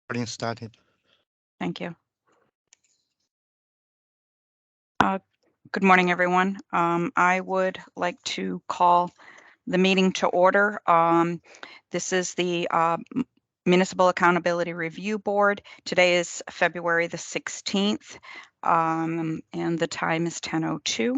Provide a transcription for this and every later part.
Recording started. Thank you. Good morning, everyone. I would like to call the meeting to order. This is the Municipal Accountability Review Board. Today is February the 16th, and the time is 10:02.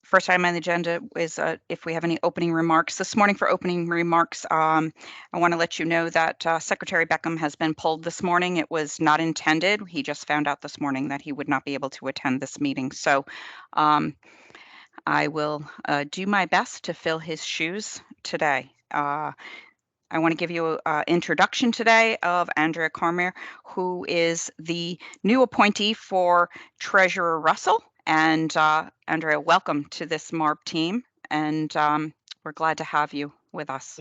First item on the agenda is if we have any opening remarks. This morning for opening remarks, I want to let you know that Secretary Beckham has been pulled this morning. It was not intended. He just found out this morning that he would not be able to attend this meeting. So I will do my best to fill his shoes today. I want to give you an introduction today of Andrea Cormier, who is the new appointee for Treasurer Russell. And Andrea, welcome to this Marb team, and we're glad to have you with us.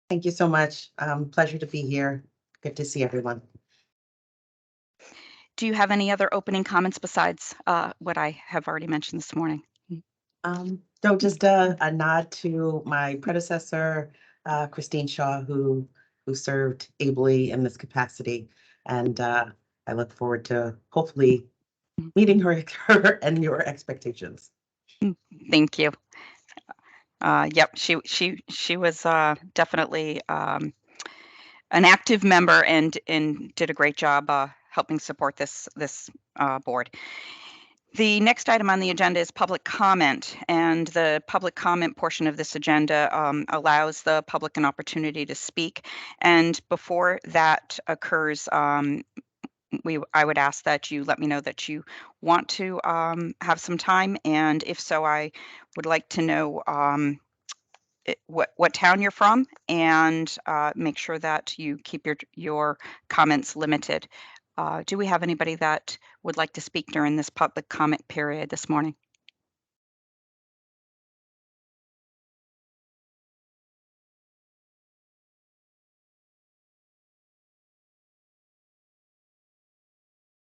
Thank you so much. Pleasure to be here. Good to see everyone. Do you have any other opening comments besides what I have already mentioned this morning? No, just a nod to my predecessor, Christine Shaw, who served ably in this capacity, and I look forward to hopefully meeting her and your expectations. Thank you. Yep, she was definitely an active member and did a great job helping support this board. The next item on the agenda is public comment, and the public comment portion of this agenda allows the public an opportunity to speak. And before that occurs, I would ask that you let me know that you want to have some time, and if so, I would like to know what town you're from, and make sure that you keep your comments limited. Do we have anybody that would like to speak during this public comment period this morning?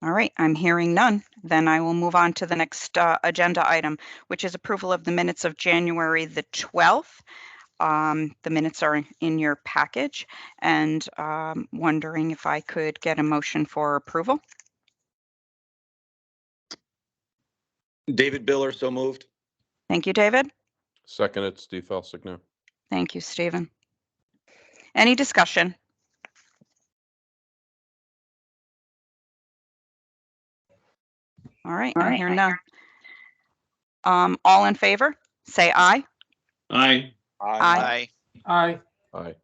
All right, I'm hearing none. Then I will move on to the next agenda item, which is approval of the minutes of January the 12th. The minutes are in your package, and wondering if I could get a motion for approval. David Biller, so moved. Thank you, David. Seconded, Steve Felsigner. Thank you, Stephen. Any discussion? All right, I hear none. All in favor, say aye. Aye. Aye. Aye. Aye.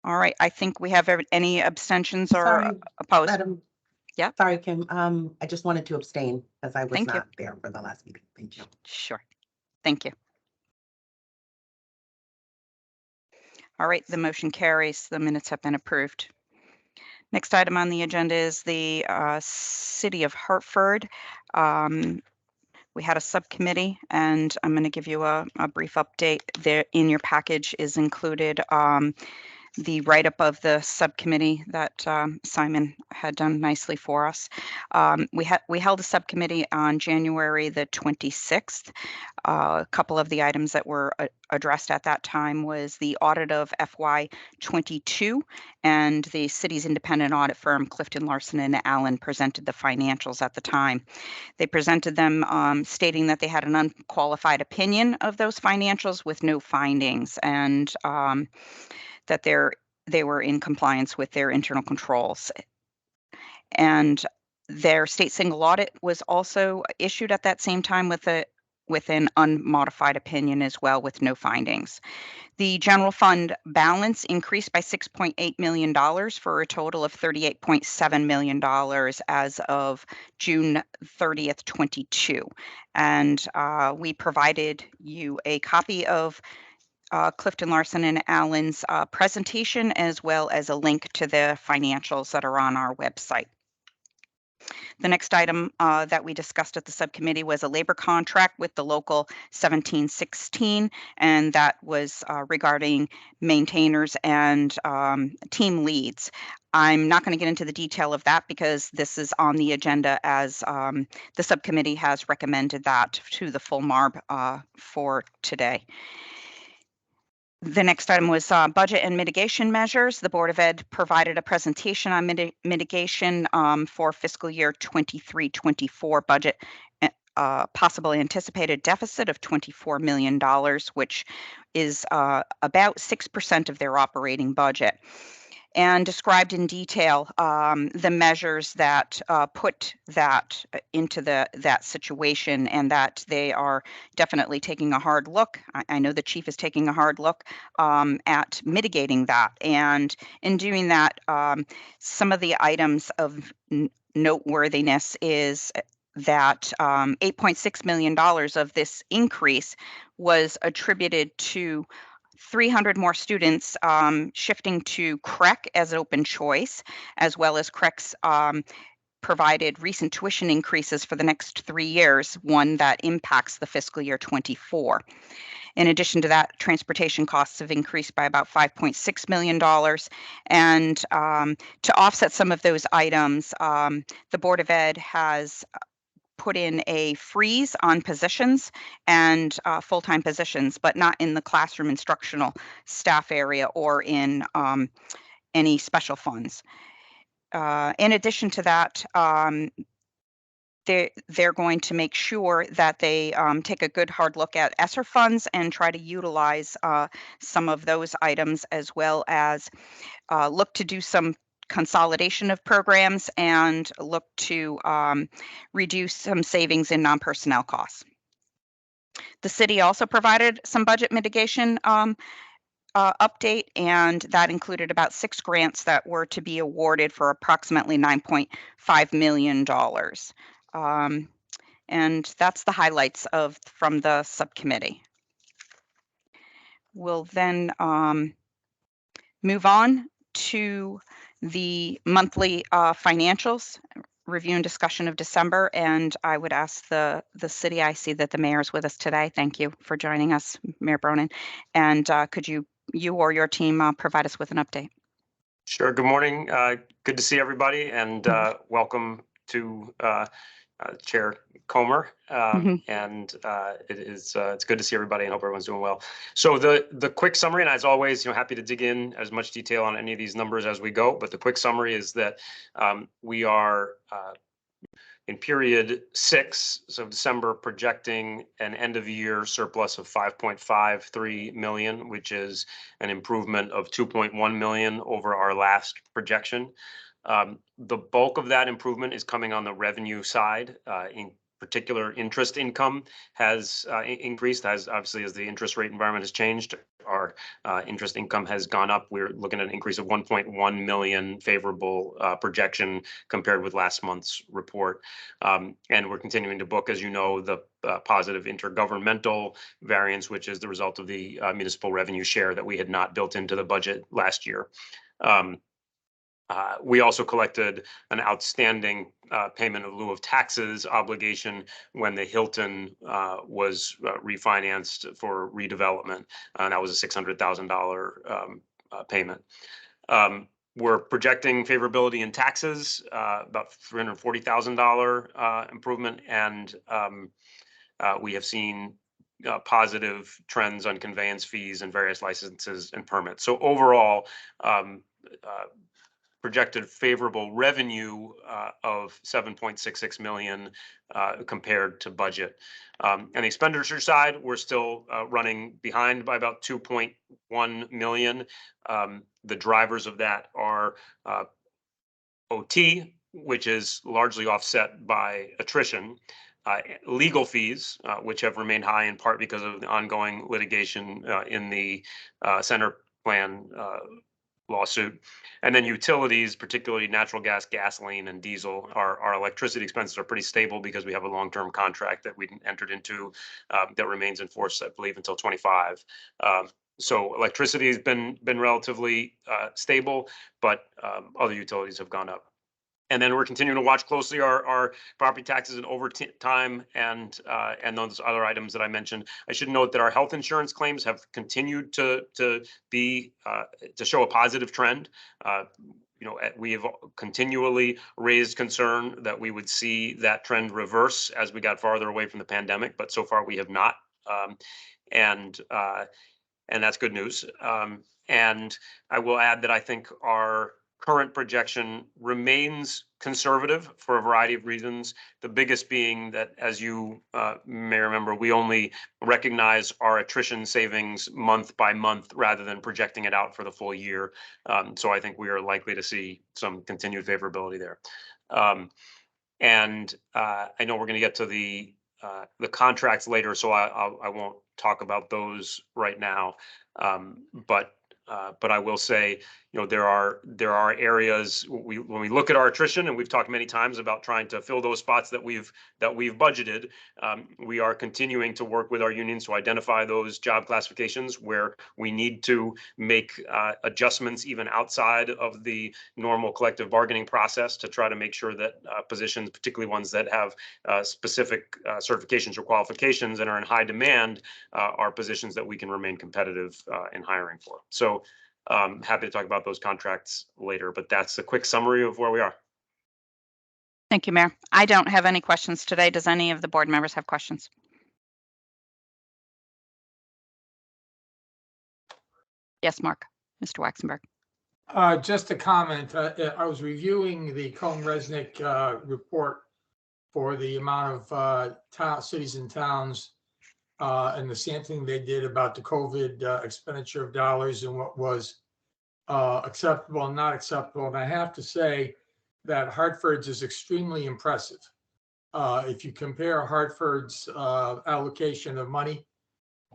All right, I think we have any abstentions or Sorry, opposed? Madam. Yeah. Sorry, Kim. I just wanted to abstain as I was Thank you. not there for the last meeting. Thank you. Sure. Thank you. All right, the motion carries. The minutes have been approved. Next item on the agenda is the City of Hartford. We had a subcommittee, and I'm going to give you a brief update. There in your package is included the write-up of the subcommittee that Simon had done nicely for us. We held a subcommittee on January the 26th. A couple of the items that were addressed at that time was the audit of FY22, and the city's independent audit firm, Clifton Larson and Allen, presented the financials at the time. They presented them stating that they had an unqualified opinion of those financials with no findings, and that they were in compliance with their internal controls. And their state single audit was also issued at that same time with an unmodified opinion as well, with no findings. The general fund balance increased by $6.8 million for a total of $38.7 million as of June 30th, 22. And we provided you a copy of Clifton Larson and Allen's presentation, as well as a link to the financials that are on our website. The next item that we discussed at the subcommittee was a labor contract with the local 1716, and that was regarding maintainers and team leads. I'm not going to get into the detail of that because this is on the agenda as the subcommittee has recommended that to the full Marb for today. The next item was budget and mitigation measures. The Board of Ed provided a presentation on mitigation for fiscal year 23-24 budget, possible anticipated deficit of $24 million, which is about 6% of their operating budget, and described in detail the measures that put that into that situation, and that they are definitely taking a hard look. I know the chief is taking a hard look at mitigating that. And in doing that, some of the items of noteworthiness is that $8.6 million of this increase was attributed to 300 more students shifting to CREC as open choice, as well as CREC's provided recent tuition increases for the next 3 years, one that impacts the fiscal year 24. In addition to that, transportation costs have increased by about $5.6 million. And to offset some of those items, the Board of Ed has put in a freeze on positions and full-time positions, but not in the classroom instructional staff area or in any special funds. In addition to that, they're going to make sure that they take a good hard look at ESSER funds and try to utilize some of those items, as well as look to do some consolidation of programs and look to reduce some savings in non-personnel costs. The city also provided some budget mitigation update, and that included about 6 grants that were to be awarded for approximately $9.5 million. And that's the highlights from the subcommittee. We'll then move on to the monthly financials, review and discussion of December, and I would ask the city, I see that the mayor is with us today. Thank you for joining us, Mayor Bronin. And could you or your team provide us with an update? Sure. Good morning. Good to see everybody, and welcome to Chair Comer. And it's good to see everybody, and hope everyone's doing well. So the quick summary, and as always, happy to dig in as much detail on any of these numbers as we go. But the quick summary is that we are in period 6, so December, projecting an end of year surplus of 5.53 million, which is an improvement of 2.1 million over our last projection. The bulk of that improvement is coming on the revenue side. In particular, interest income has increased, as obviously as the interest rate environment has changed. Our interest income has gone up. We're looking at an increase of 1.1 million favorable projection compared with last month's report. And we're continuing to book, as you know, the positive intergovernmental variance, which is the result of the municipal revenue share that we had not built into the budget last year. We also collected an outstanding payment of lieu of taxes obligation when the Hilton was refinanced for redevelopment, and that was a $600,000 payment. We're projecting favorability in taxes, about $340,000 improvement, and we have seen positive trends on conveyance fees and various licenses and permits. So overall, projected favorable revenue of 7.66 million compared to budget. On the expenditure side, we're still running behind by about 2.1 million. The drivers of that are OT, which is largely offset by attrition, legal fees, which have remained high in part because of the ongoing litigation in the center plan lawsuit, and then utilities, particularly natural gas, gasoline, and diesel. Our electricity expenses are pretty stable because we have a long-term contract that we entered into that remains in force, I believe, until 25. So electricity has been relatively stable, but other utilities have gone up. And then we're continuing to watch closely our property taxes and overtime and those other items that I mentioned. I should note that our health insurance claims have continued to show a positive trend. We have continually raised concern that we would see that trend reverse as we got farther away from the pandemic, but so far we have not. and that's good news. And I will add that I think our current projection remains conservative for a variety of reasons. The biggest being that, as you may remember, we only recognize our attrition savings month by month rather than projecting it out for the full year. So I think we are likely to see some continued favorability there. And I know we're going to get to the contracts later, so I won't talk about those right now. But I will say, there are areas when we look at our attrition, and we've talked many times about trying to fill those spots that we've budgeted. We are continuing to work with our unions to identify those job classifications where we need to make adjustments even outside of the normal collective bargaining process to try to make sure that positions, particularly ones that have specific certifications or qualifications and are in high demand, are positions that we can remain competitive in hiring for. So happy to talk about those contracts later, but that's a quick summary of where we are. Thank you, Mayor. I don't have any questions today. Does any of the board members have questions? Yes, Mark. Mr. Waxenberg. Just a comment. I was reviewing the Cohn-Resnick report for the amount of cities and towns and the sampling they did about the COVID expenditure of dollars and what was acceptable and not acceptable. And I have to say that Hartford's is extremely impressive. If you compare Hartford's allocation of money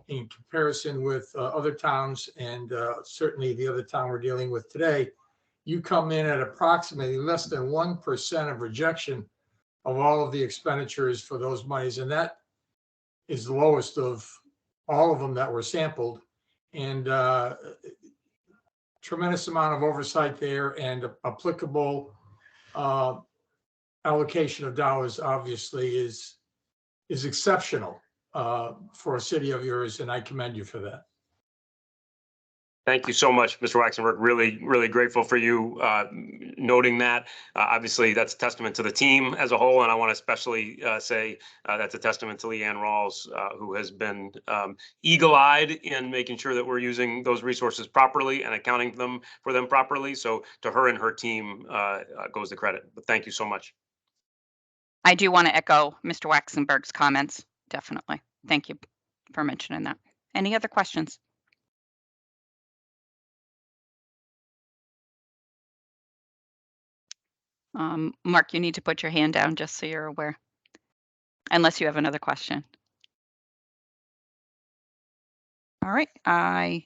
in comparison with other towns and certainly the other town we're dealing with today, you come in at approximately less than 1% of rejection of all of the expenditures for those monies. And that is the lowest of all of them that were sampled. And tremendous amount of oversight there, and applicable allocation of dollars obviously is exceptional for a city of yours, and I commend you for that. Thank you so much, Mr. Waxenberg. Really, really grateful for you noting that. Obviously, that's a testament to the team as a whole, and I want to especially say that's a testament to Leanne Rawls, who has been eagle-eyed in making sure that we're using those resources properly and accounting for them properly. So to her and her team goes the credit. But thank you so much. I do want to echo Mr. Waxenberg's comments. Definitely. Thank you for mentioning that. Any other questions? Mark, you need to put your hand down just so you're aware, unless you have another question. All right, I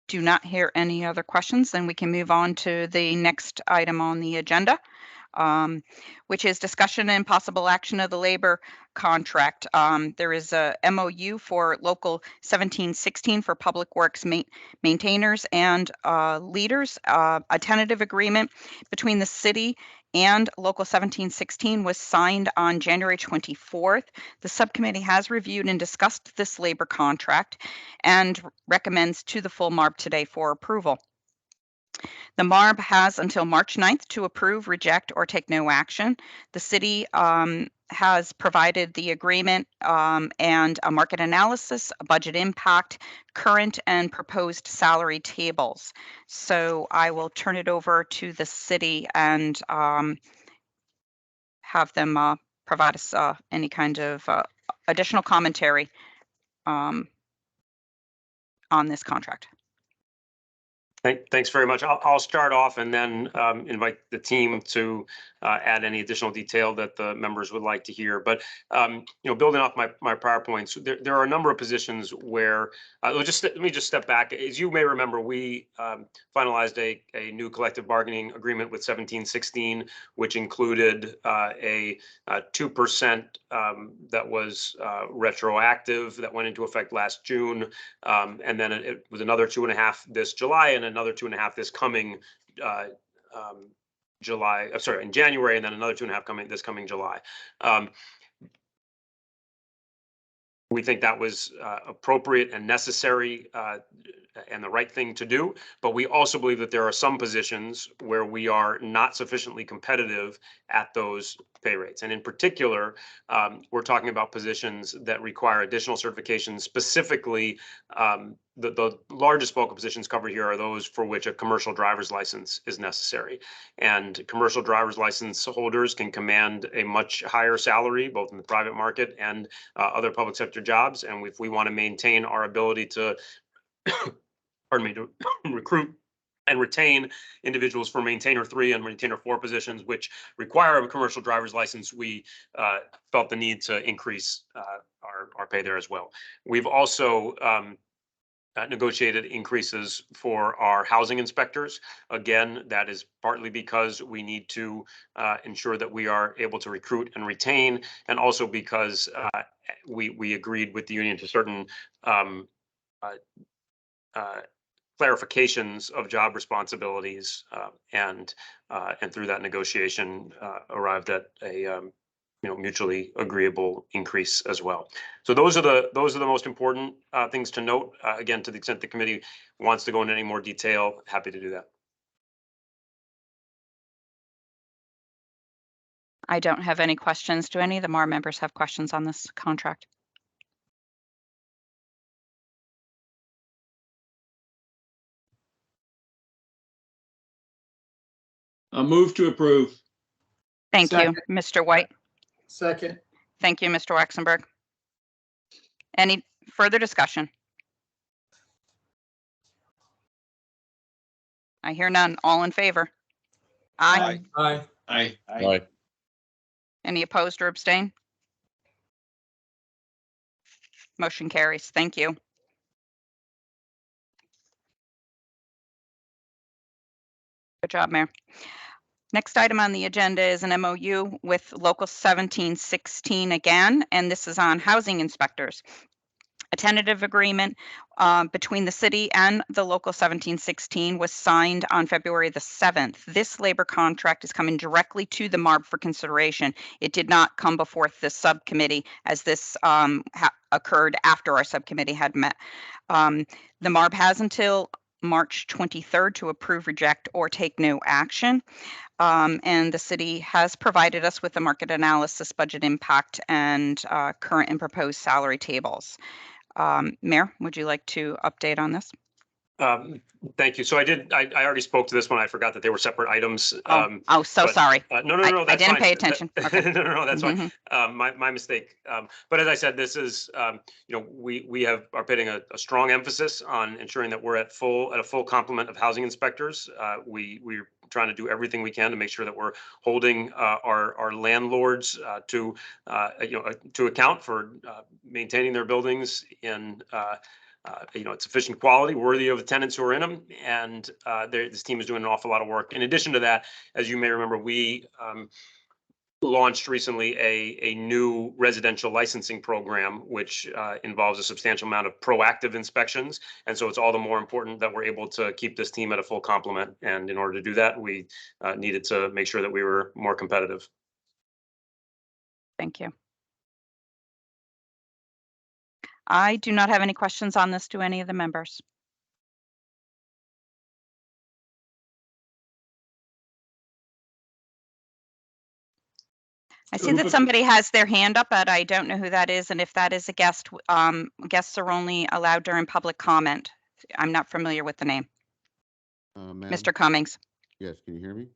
do not hear any other questions. Then we can move on to the next item on the agenda, which is discussion and possible action of the labor contract. There is a MOU for Local 1716 for Public Works maintainers and leaders. A tentative agreement between the city and Local 1716 was signed on January 24th. The subcommittee has reviewed and discussed this labor contract and recommends to the full Marb today for approval. The Marb has until March 9th to approve, reject, or take no action. The city has provided the agreement and a market analysis, a budget impact, current and proposed salary tables. So I will turn it over to the city and have them provide us any kind of additional commentary on this contract. Thanks very much. I'll start off and then invite the team to add any additional detail that the members would like to hear. But building off my prior points, there are a number of positions where let me just step back. As you may remember, we finalized a new collective bargaining agreement with 1716, which included a 2% that was retroactive that went into effect last June, and then it was another 2.5 this July and another 2.5 this coming July. In January, and then another 2.5 this coming July. We think that was appropriate and necessary and the right thing to do. But we also believe that there are some positions where we are not sufficiently competitive at those pay rates. And in particular, we're talking about positions that require additional certifications. Specifically, the largest bulk of positions covered here are those for which a commercial driver's license is necessary. And commercial driver's license holders can command a much higher salary, both in the private market and other public sector jobs. And if we want to maintain our ability to, pardon me, to recruit and retain individuals for maintainer 3 and maintainer 4 positions, which require a commercial driver's license, we felt the need to increase our pay there as well. We've also negotiated increases for our housing inspectors. Again, that is partly because we need to ensure that we are able to recruit and retain, and also because we agreed with the union to certain clarifications of job responsibilities, and through that negotiation arrived at a mutually agreeable increase as well. So those are the most important things to note. Again, to the extent the committee wants to go into any more detail, happy to do that. I don't have any questions. Do any of the Marb members have questions on this contract? A move to approve. Thank you, Second. Mr. White. Second. Thank you, Mr. Waxenberg. Any further discussion? I hear none. All in favor? Aye. Aye. Aye. Aye. Any opposed or abstain? Motion carries. Thank you. Good job, Mayor. Next item on the agenda is an MOU with Local 1716 again, and this is on housing inspectors. A tentative agreement between the city and the Local 1716 was signed on February the 7th. This labor contract is coming directly to the Marb for consideration. It did not come before the subcommittee, as this occurred after our subcommittee had met. The Marb has until March 23rd to approve, reject, or take no action. And the city has provided us with the market analysis, budget impact, and current and proposed salary tables. Mayor, would you like to update on this? Thank you. So I already spoke to this one. I forgot that they were separate items. So sorry. No, I that's didn't fine. pay attention. Okay. No, that's fine. Mhm. My mistake. But as I said, this is, we are putting a strong emphasis on ensuring that we're at a full complement of housing inspectors. We're trying to do everything we can to make sure that we're holding our landlords to account for maintaining their buildings in sufficient quality, worthy of the tenants who are in them. And this team is doing an awful lot of work. In addition to that, as you may remember, we launched recently a new residential licensing program, which involves a substantial amount of proactive inspections. And so it's all the more important that we're able to keep this team at a full complement. And in order to do that, we needed to make sure that we were more competitive. Thank you. I do not have any questions on this. Do any of the members? I see that somebody has their hand up, but I don't know who that is. And if that is a guest, guests are only allowed during public comment. I'm not familiar with the name. Mr. Cummings. Yes, can you hear me?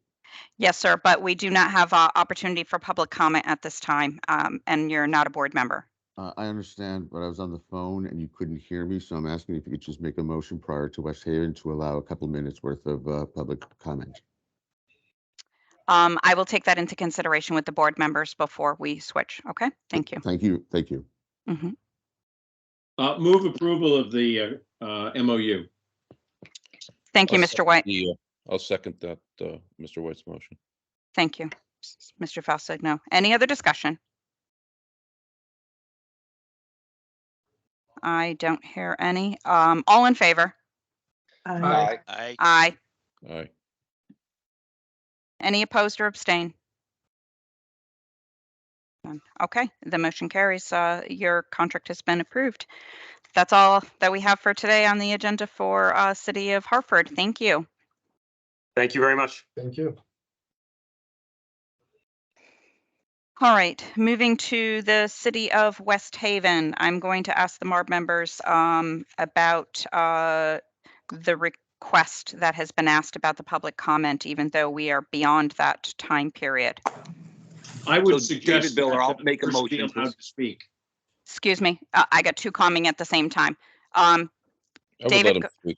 Yes, sir, but we do not have opportunity for public comment at this time, and you're not a board member. I understand, but I was on the phone and you couldn't hear me, so I'm asking if you could just make a motion prior to West Haven to allow a couple minutes worth of public comment. I will take that into consideration with the board members before we switch. Okay, thank you. Thank you. Thank you. Mm-hmm. Move approval of the MOU. Thank you, Mr. White. I'll second that, Mr. White's motion. Thank you, Mr. Falsigno. Any other discussion? I don't hear any. All in favor? Aye. Aye. Aye. Any opposed or abstain? None. Okay, the motion carries. Your contract has been approved. that's all that we have for today on the agenda for City of Hartford. Thank you. Thank you very much. Thank you. All right, moving to the City of West Haven. I'm going to ask the Marb members about the request that has been asked about the public comment, even though we are beyond that time period. I would So, suggest David Miller, that I'll the make a person be motion to- allowed to speak. Excuse me, I got two commenting at the same time. I would David, let him go- speak.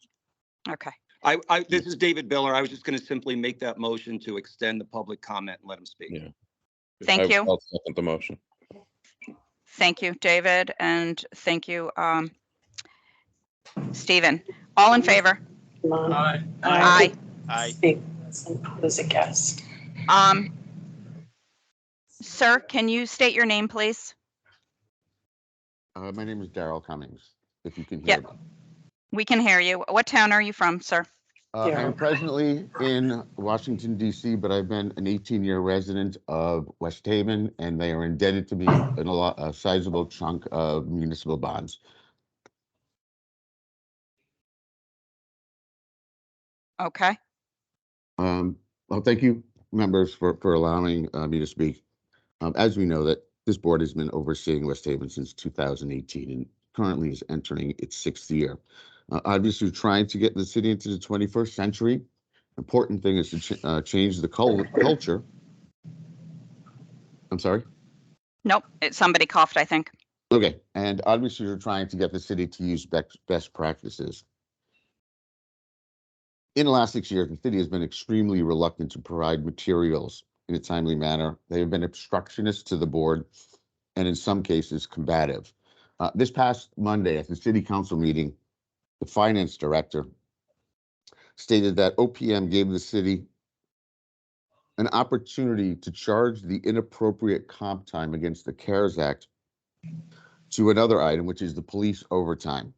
Okay, This is David Miller. I was just going to simply make that motion to extend the public comment and let him speak. Yeah. Thank you. I'll second the motion. Thank you, David, and thank you, Stephen. All in favor? Aye. Aye. Aye. Speak as a guest. Sir, can you state your name, please? My name is Darrell Cummings, if you can Yeah. hear me. We can hear you. What town are you from, sir? I'm presently in Washington, D.C., but I've been an 18-year resident of West Haven, and they are indebted to me a sizable chunk of municipal bonds. Okay. Well, thank you, members, for allowing me to speak. As we know, that this board has been overseeing West Haven since 2018 and currently is entering its 6th year. Obviously, trying to get the city into the 21st century. Important thing is to change the culture. I'm sorry? Nope, somebody coughed, I think. Okay, and obviously you're trying to get the city to use best practices. In the last 6 years, the city has been extremely reluctant to provide materials in a timely manner. They have been obstructionist to the board and in some cases combative. This past Monday at the city council meeting, the finance director stated that OPM gave the city an opportunity to charge the inappropriate comp time against the CARES Act to another item, which is the police overtime.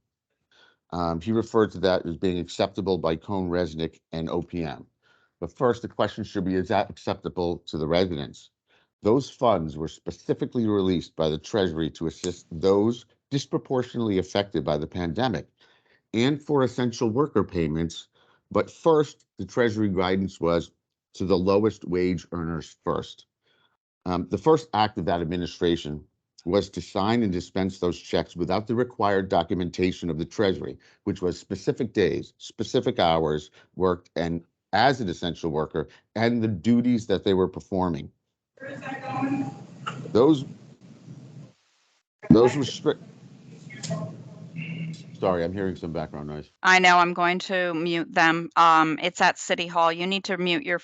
He referred to that as being acceptable by Cone Resnick and OPM. But first, the question should be, is that acceptable to the residents? Those funds were specifically released by the Treasury to assist those disproportionately affected by the pandemic and for essential worker payments. But first, the Treasury guidance was to the lowest wage earners first. The first act of that administration was to sign and dispense those checks without the required documentation of the Treasury, which was specific days, specific hours worked, and as an essential worker, and the duties that they were performing. Where is that going? Those restrict. Sorry, I'm hearing some background noise. I know, I'm going to mute them. It's at City Hall. You need to mute your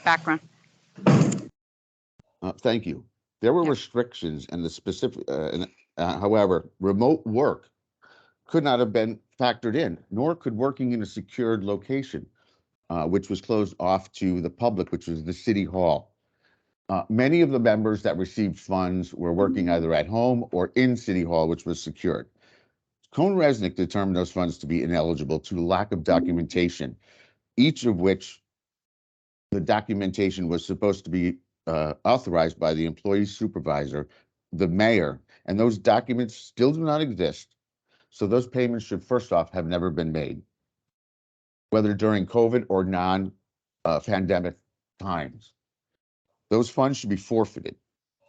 background. Thank you. There were Yep. restrictions and the specific, however, remote work could not have been factored in, nor could working in a secured location, which was closed off to the public, which was the City Hall. Many of the members that received funds were working either at home or in City Hall, which was secured. Cone Resnick determined those funds to be ineligible to lack of documentation, each of which the documentation was supposed to be authorized by the employee supervisor, the mayor, and those documents still do not exist. So those payments should first off have never been made, whether during COVID or non-pandemic times. Those funds should be forfeited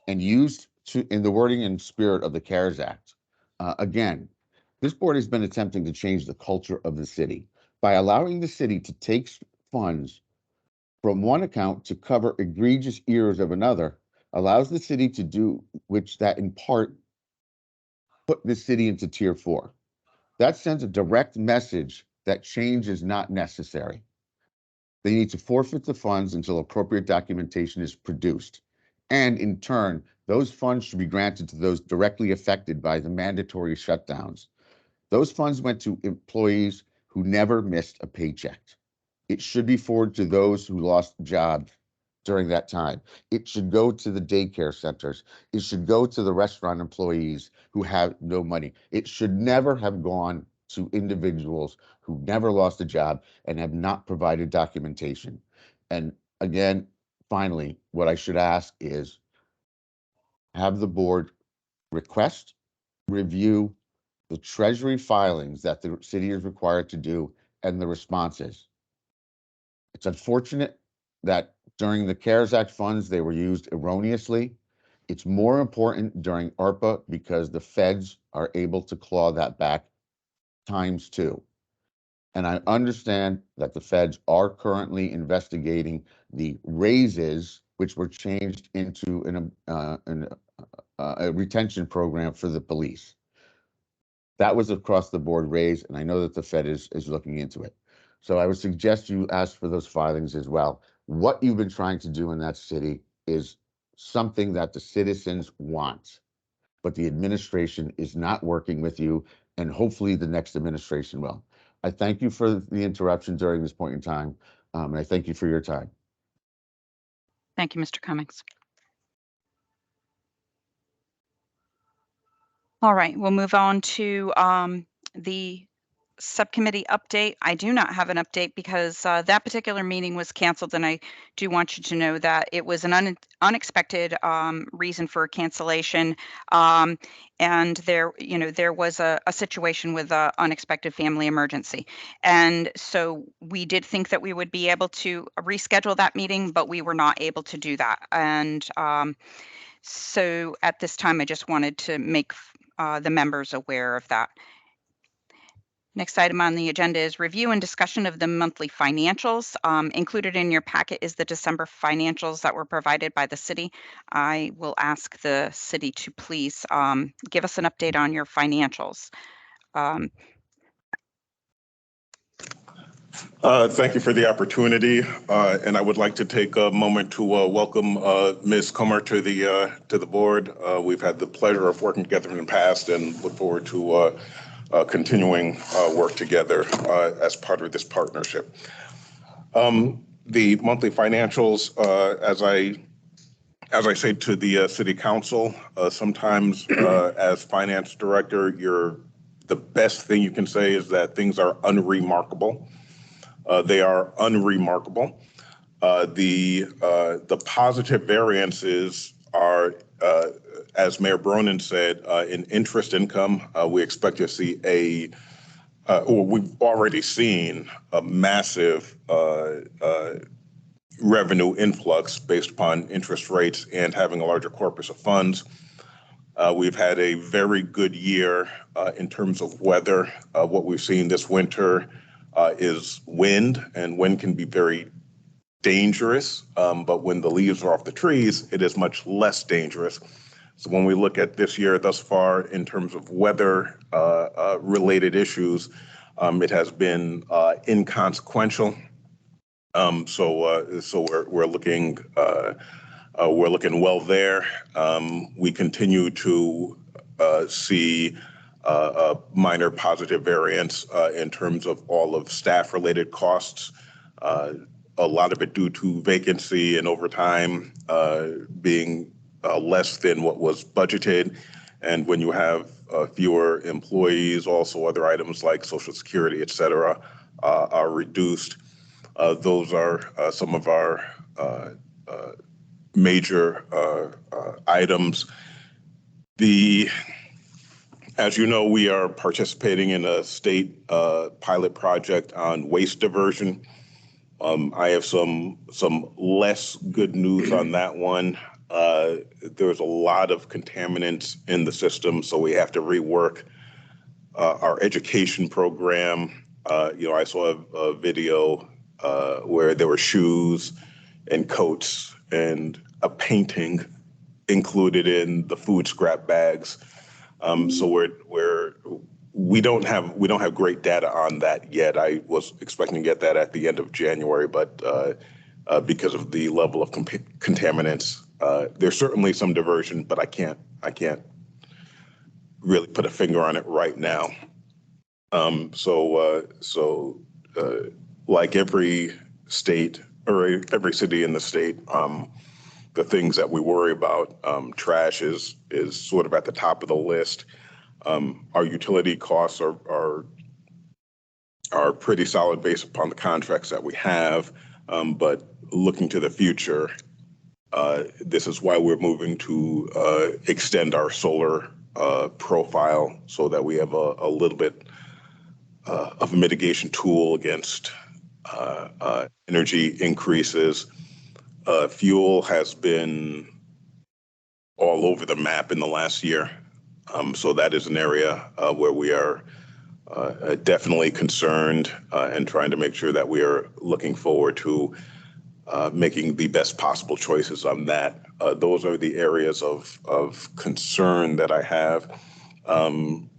and used in the wording and spirit of the CARES Act. Again, this board has been attempting to change the culture of the city by allowing the city to take funds from one account to cover egregious errors of another, allows the city to do which that in part put the city into tier 4. That sends a direct message that change is not necessary. They need to forfeit the funds until appropriate documentation is produced. And in turn, those funds should be granted to those directly affected by the mandatory shutdowns. Those funds went to employees who never missed a paycheck. It should be forwarded to those who lost jobs during that time. It should go to the daycare centers. It should go to the restaurant employees who have no money. It should never have gone to individuals who never lost a job and have not provided documentation. And again, finally, what I should ask is have the board request, review the treasury filings that the city is required to do and the responses. It's unfortunate that during the CARES Act funds, they were used erroneously. It's more important during ARPA because the feds are able to claw that back ×2. And I understand that the feds are currently investigating the raises, which were changed into a retention program for the police. That was across the board raise, and I know that the Fed is looking into it. So I would suggest you ask for those filings as well. What you've been trying to do in that city is something that the citizens want, but the administration is not working with you, and hopefully the next administration will. I thank you for the interruption during this point in time, and I thank you for your time. Thank you, Mr. Cummings. All right, we'll move on to the subcommittee update. I do not have an update because that particular meeting was canceled, and I do want you to know that it was an unexpected reason for cancellation. And there was a situation with an unexpected family emergency. And so we did think that we would be able to reschedule that meeting, but we were not able to do that. And so at this time, I just wanted to make the members aware of that. Next item on the agenda is review and discussion of the monthly financials. Included in your packet is the December financials that were provided by the city. I will ask the city to please give us an update on your financials. Thank you for the opportunity, and I would like to take a moment to welcome Ms. Comer to the board. We've had the pleasure of working together in the past, and look forward to continuing work together as part of this partnership. The monthly financials, as I say to the city council, sometimes as finance director, the best thing you can say is that things are unremarkable. They are unremarkable. The positive variances are, as Mayor Bronin said, in interest income. We expect to see or we've already seen a massive revenue influx based upon interest rates and having a larger corpus of funds. We've had a very good year in terms of weather. What we've seen this winter is wind, and wind can be very dangerous, but when the leaves are off the trees, it is much less dangerous. So when we look at this year thus far in terms of weather related issues, it has been inconsequential. So we're looking well there. We continue to see a minor positive variance in terms of all of staff-related costs. A lot of it due to vacancy and overtime being less than what was budgeted. And when you have fewer employees, also other items like Social Security, et cetera, are reduced. Those are some of our major items. As you know, we are participating in a state pilot project on waste diversion. I have some less good news on that one. There's a lot of contaminants in the system, so we have to rework our education program. I saw a video where there were shoes and coats and a painting included in the food scrap bags. So we don't have great data on that yet. I was expecting to get that at the end of January, but because of the level of contaminants, there's certainly some diversion, but I can't really put a finger on it right now. So like every state or every city in the state, the things that we worry about, trash is sort of at the top of the list. Our utility costs are pretty solid based upon the contracts that we have, but looking to the future, this is why we're moving to extend our solar profile so that we have a little bit of a mitigation tool against energy increases. Fuel has been all over the map in the last year. So that is an area where we are definitely concerned and trying to make sure that we are looking forward to making the best possible choices on that. Those are the areas of concern that I have.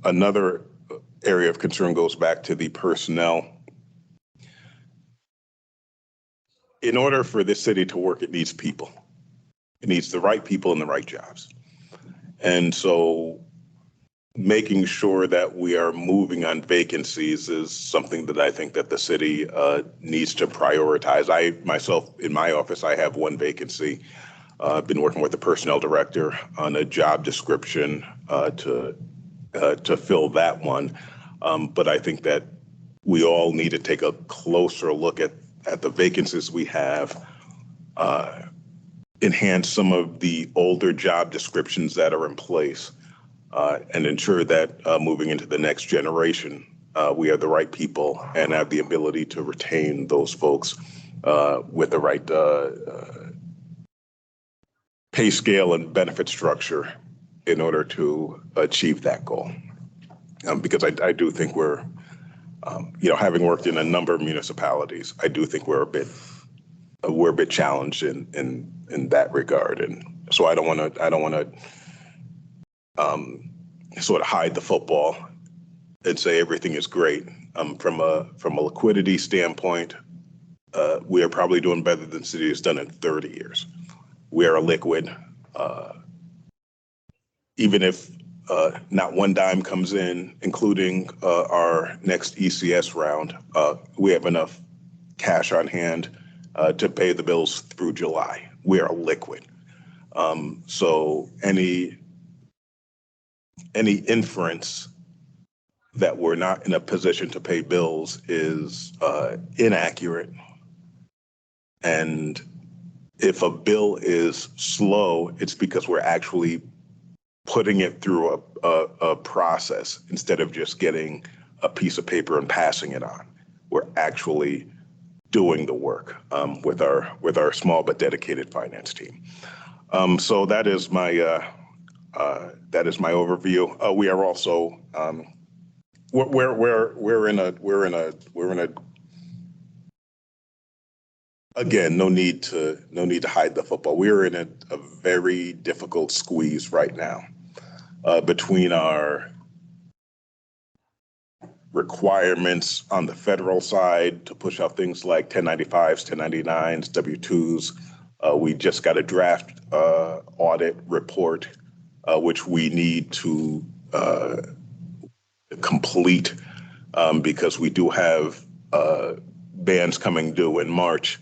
Another area of concern goes back to the personnel. In order for this city to work, it needs people. It needs the right people in the right jobs. And so making sure that we are moving on vacancies is something that I think that the city needs to prioritize. I myself, in my office, I have one vacancy. I've been working with the personnel director on a job description to fill that one. But I think that we all need to take a closer look at the vacancies we have, enhance some of the older job descriptions that are in place, and ensure that moving into the next generation, we have the right people and have the ability to retain those folks with the right pay scale and benefit structure in order to achieve that goal. Because I do think we're, having worked in a number of municipalities, I do think we're a bit challenged in that regard, and so I don't want to sort of hide the football and say everything is great. From a liquidity standpoint, we are probably doing better than the city has done in 30 years. We are a liquid. Even if not one dime comes in, including our next ECS round, we have enough cash on hand to pay the bills through July. We are liquid. So any inference that we're not in a position to pay bills is inaccurate. And if a bill is slow, it's because we're actually putting it through a process instead of just getting a piece of paper and passing it on. We're actually doing the work with our small but dedicated finance team. So that is my overview. We are also we're in a again, no need to hide the football. We're in a very difficult squeeze right now between our requirements on the federal side to push out things like 1095s, 1099s, W-2s. We just got a draft audit report, which we need to complete because we do have bans coming due in March.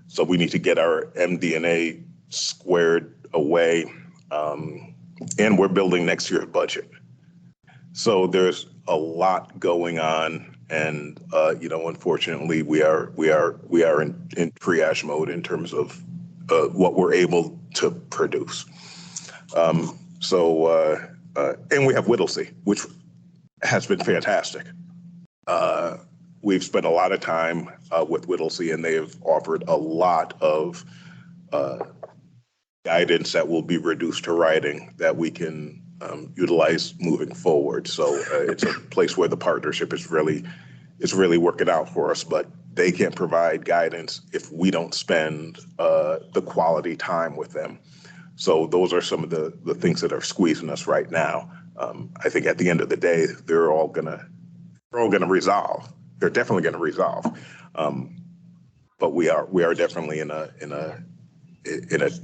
So we need to get our MD&A squared away, and we're building next year's budget. So there's a lot going on, and unfortunately, we are in triage mode in terms of what we're able to produce. And we have Whittlesey, which has been fantastic. We've spent a lot of time with Whittlesey, and they have offered a lot of guidance that will be reduced to writing that we can utilize moving forward. So it's a place where the partnership is really working out for us, but they can't provide guidance if we don't spend the quality time with them. So those are some of the things that are squeezing us right now. I think at the end of the day, they're all gonna resolve. They're definitely gonna resolve. But we are definitely in a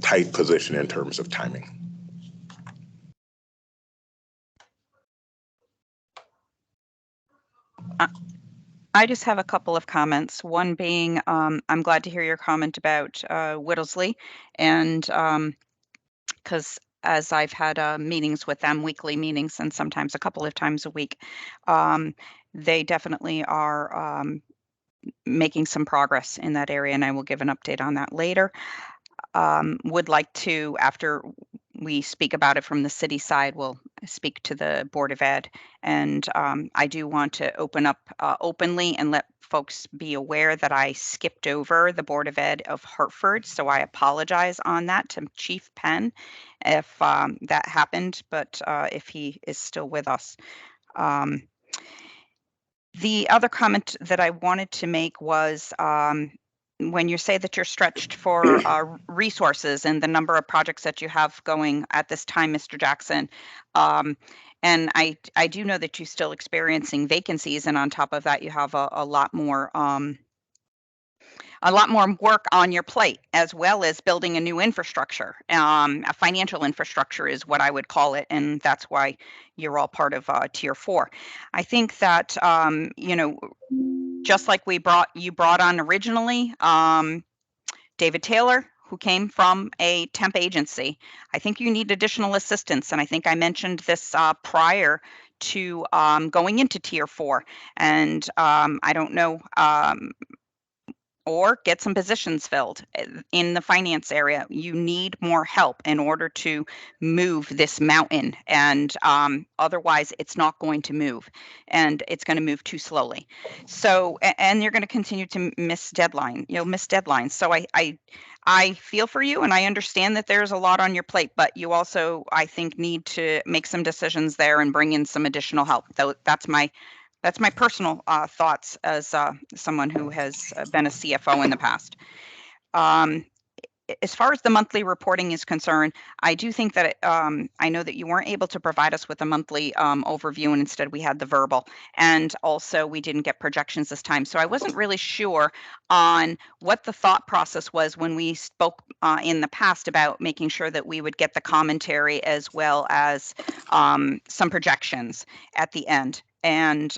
tight position in terms of timing. I just have a couple of comments. One being, I'm glad to hear your comment about Whittlesey, and because as I've had meetings with them, weekly meetings, and sometimes a couple of times a week, they definitely are making some progress in that area, and I will give an update on that later. Would like to, after we speak about it from the city side, we'll speak to the Board of Ed. And I do want to open up openly and let folks be aware that I skipped over the Board of Ed of Hartford. So I apologize on that to Chief Penn if that happened, but if he is still with us. The other comment that I wanted to make was when you say that you're stretched for resources and the number of projects that you have going at this time, Mr. Jackson. And I do know that you're still experiencing vacancies, and on top of that, you have a lot more work on your plate, as well as building a new infrastructure. A financial infrastructure is what I would call it, and that's why you're all part of Tier 4. I think that you know, just like you brought on originally, David Taylor, who came from a temp agency. I think you need additional assistance, and I think I mentioned this prior to going into Tier 4. And I don't know. Or get some positions filled in the finance area. You need more help in order to move this mountain, and otherwise it's not going to move, and it's going to move too slowly. So, and you're going to continue to miss deadlines. So I feel for you, and I understand that there's a lot on your plate, but you also, I think, need to make some decisions there and bring in some additional help. Though that's my personal thoughts as someone who has been a CFO in the past. As far as the monthly reporting is concerned, I do think that I know that you weren't able to provide us with a monthly overview, and instead we had the verbal, and also we didn't get projections this time. So I wasn't really sure on what the thought process was when we spoke in the past about making sure that we would get the commentary as well as some projections at the end, and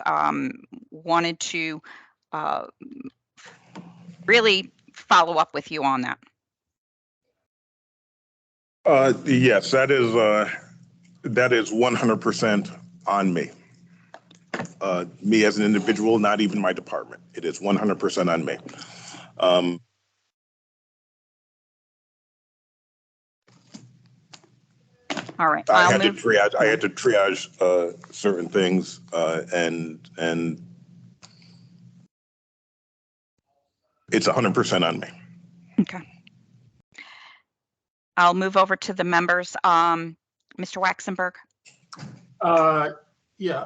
wanted to really follow up with you on that. Yes, that is 100% on me. Me as an individual, not even my department. It is 100% on me. All right. I had to triage certain things, and it's 100% on me. Okay. I'll move over to the members. Mr. Waxenberg. Yeah,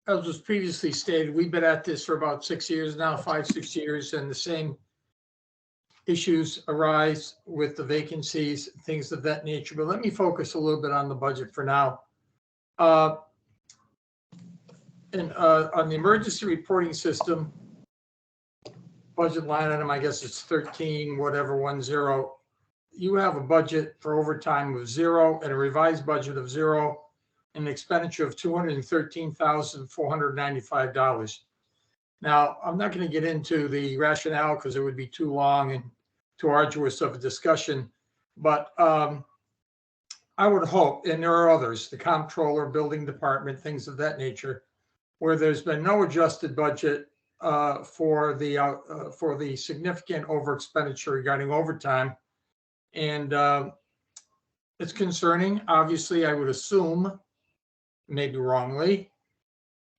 as was previously stated, we've been at this for about 6 years now, 5-6 years, and the same issues arise with the vacancies, things of that nature. But let me focus a little bit on the budget for now. On the emergency reporting system, budget line item, I guess it's 13, whatever, 10. You have a budget for overtime of 0 and a revised budget of 0, and an expenditure of $213,495. Now, I'm not going to get into the rationale because it would be too long and too arduous of a discussion, but I would hope, and there are others, the comptroller, building department, things of that nature, where there's been no adjusted budget for the significant over expenditure regarding overtime. And it's concerning. Obviously, I would assume, maybe wrongly,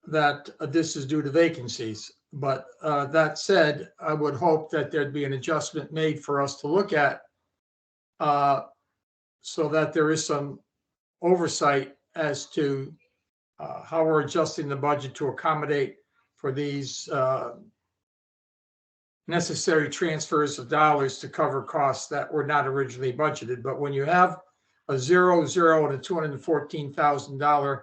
that this is due to vacancies. But that said, I would hope that there'd be an adjustment made for us to look at so that there is some oversight as to how we're adjusting the budget to accommodate for these necessary transfers of dollars to cover costs that were not originally budgeted. But when you have a 0, 0, and a $214,000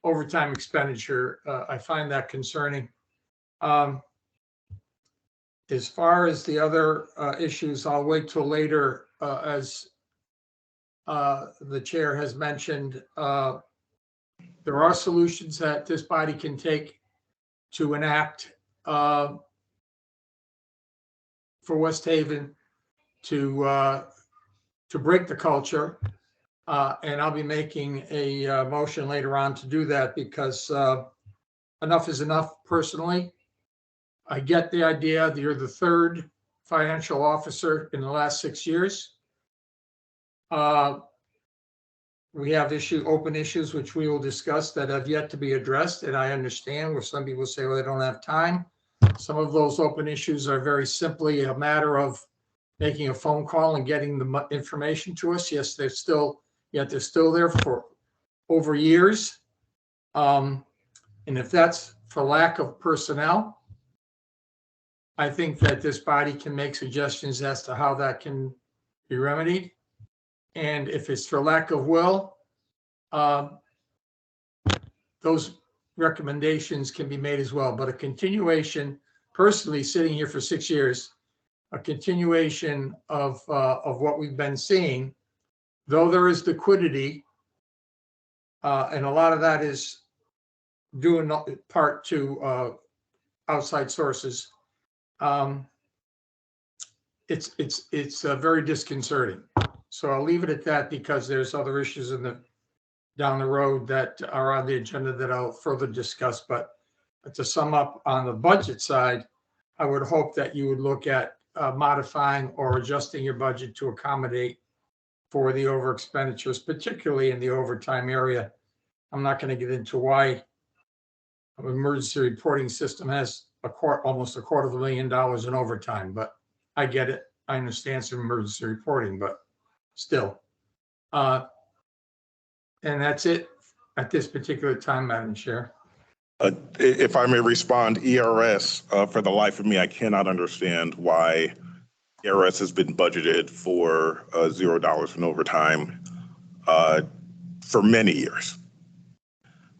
overtime expenditure, I find that concerning. As far as the other issues, I'll wait till later. As the chair has mentioned, there are solutions that this body can take to enact for West Haven to break the culture, and I'll be making a motion later on to do that, because enough is enough. Personally, I get the idea that you're the third financial officer in the last 6 years. We have open issues, which we will discuss that have yet to be addressed. And I understand where some people say, well, they don't have time. Some of those open issues are very simply a matter of making a phone call and getting the information to us. Yes, they're still there for over years. And if that's for lack of personnel, I think that this body can make suggestions as to how that can be remedied. And if it's for lack of will, those recommendations can be made as well. But a continuation, personally sitting here for 6 years, a continuation of what we've been seeing, though there is liquidity, and a lot of that is due in part to outside sources. It's very disconcerting. So I'll leave it at that because there's other issues down the road that are on the agenda that I'll further discuss. But to sum up on the budget side, I would hope that you would look at modifying or adjusting your budget to accommodate for the over expenditures, particularly in the overtime area. I'm not going to get into why an emergency reporting system has almost $250,000 in overtime, but I get it. I understand some emergency reporting, but still. And that's it at this particular time, Madam Chair. If I may respond, ERS, for the life of me, I cannot understand why ERS has been budgeted for $0 in overtime for many years.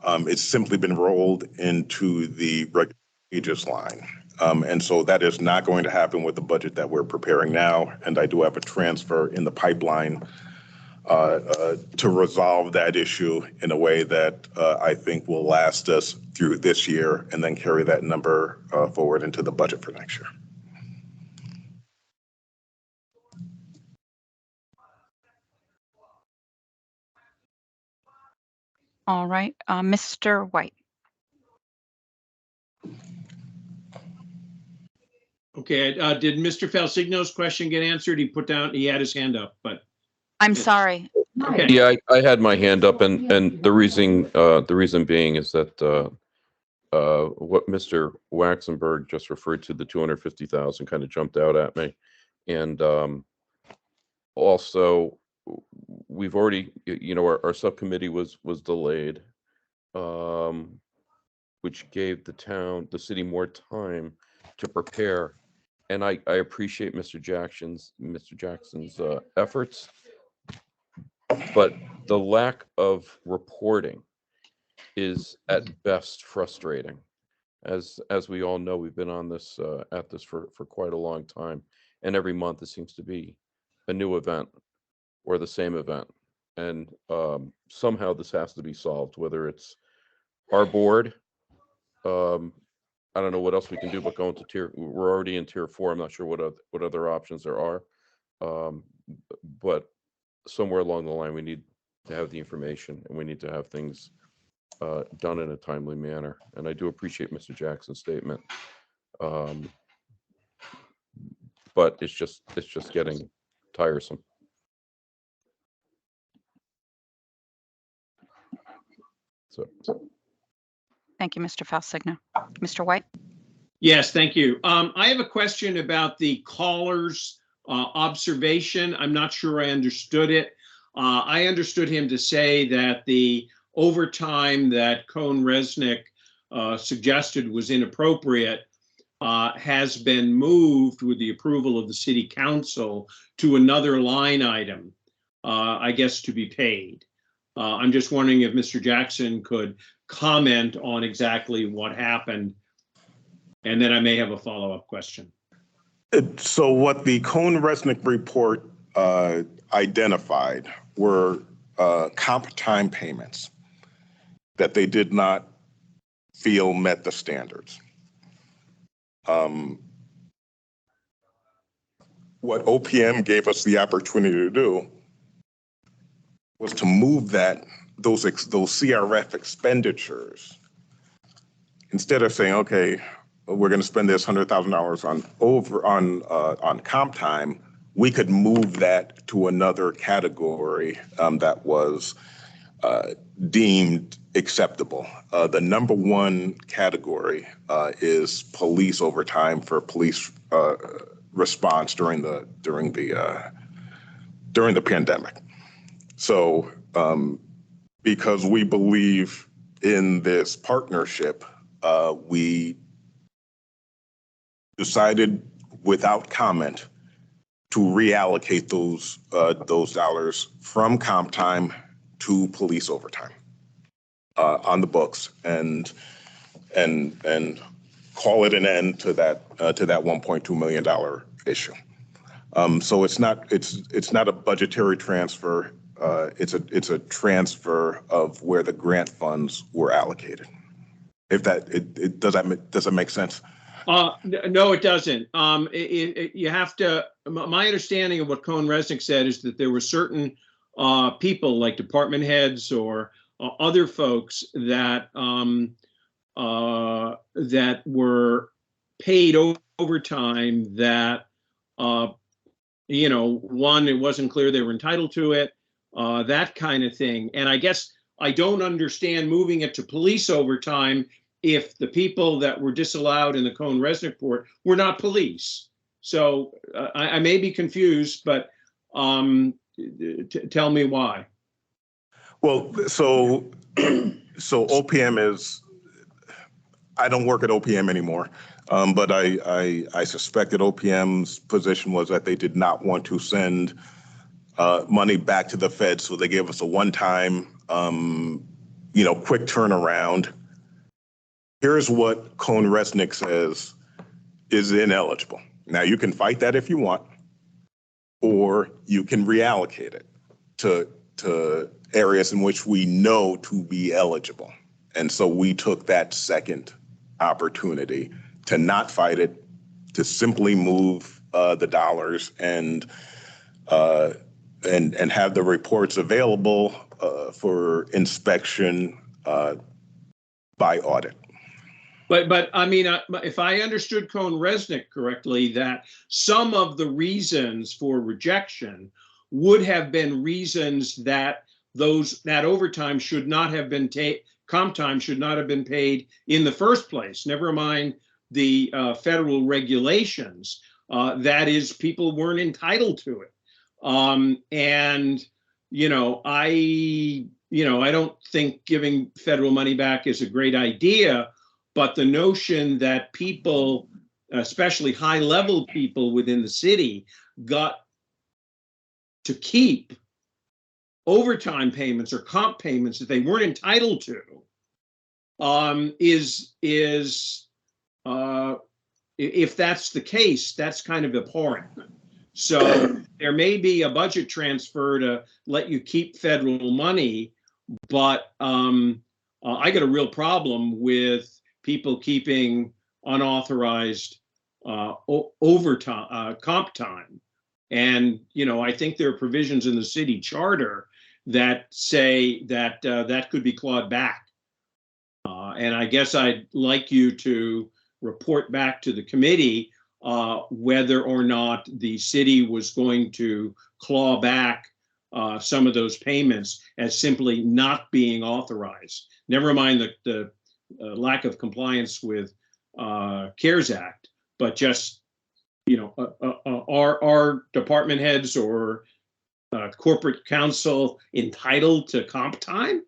It's simply been rolled into the regular wages line. And so that is not going to happen with the budget that we're preparing now. And I do have a transfer in the pipeline to resolve that issue in a way that I think will last us through this year and then carry that number forward into the budget for next year. All right, Mr. White. Okay, did Mr. Falsigno's question get answered? He had his hand up, but. I'm sorry. Okay. Yeah, I had my hand up, and the reason being is that what Mr. Waxenberg just referred to, the 250,000, kind of jumped out at me, and also we've already, our subcommittee was delayed, which gave the city more time to prepare, and I appreciate Mr. Jackson's efforts. But the lack of reporting is at best frustrating. As we all know, we've been on this at this for quite a long time, and every month it seems to be a new event or the same event, and somehow this has to be solved. Whether it's our board, I don't know what else we can do, but go into tier. We're already in tier 4. I'm not sure what other options there are, but somewhere along the line, we need to have the information, and we need to have things done in a timely manner. And I do appreciate Mr. Jackson's statement, but it's just getting tiresome. So, Thank you, Mr. Falsigno. Mr. White? Yes, thank you. I have a question about the caller's observation. I'm not sure I understood it. I understood him to say that the overtime that Cohn Resnick suggested was inappropriate has been moved with the approval of the city council to another line item, I guess, to be paid. I'm just wondering if Mr. Jackson could comment on exactly what happened, and then I may have a follow-up question. So what the Cohn Resnick report identified were comp time payments that they did not feel met the standards. What OPM gave us the opportunity to do was to move those CRF expenditures, instead of saying, okay, we're going to spend this $100,000 on comp time, we could move that to another category that was deemed acceptable. The number one category is police overtime for police response during the pandemic. So because we believe in this partnership, we decided without comment to reallocate those dollars from comp time to police overtime on the books, and call it an end to that $1.2 million issue. So it's not a budgetary transfer. It's a transfer of where the grant funds were allocated. If that does that make sense? No, it doesn't. You have to. My understanding of what Cohen Resnick said is that there were certain people, like department heads or other folks, that that were paid overtime. That one, it wasn't clear they were entitled to it. That kind of thing. And I guess I don't understand moving it to police overtime if the people that were disallowed in the Cohen Resnick report were not police. So I may be confused, but tell me why. Well, so OPM is, I don't work at OPM anymore, but I suspect that OPM's position was that they did not want to send money back to the Fed, so they gave us a one-time, quick turnaround. Here's what Cohen Resnick says is ineligible. Now, you can fight that if you want, or you can reallocate it to areas in which we know to be eligible. And so we took that second opportunity to not fight it, to simply move the dollars and have the reports available for inspection by audit. But I mean, if I understood Cohen Resnick correctly, that some of the reasons for rejection would have been reasons that that overtime should not have been comp time should not have been paid in the first place. Never mind the federal regulations. That is, people weren't entitled to it. And I don't think giving federal money back is a great idea. But the notion that people, especially high-level people within the city, got to keep overtime payments or comp payments that they weren't entitled to is if that's the case, that's kind of abhorrent. So there may be a budget transfer to let you keep federal money, but I got a real problem with people keeping unauthorized overtime, comp time. And, I think there are provisions in the city charter that say that that could be clawed back. And I guess I'd like you to report back to the committee whether or not the city was going to claw back some of those payments as simply not being authorized. Never mind the lack of compliance with CARES Act, but just, are department heads or corporate counsel entitled to comp time?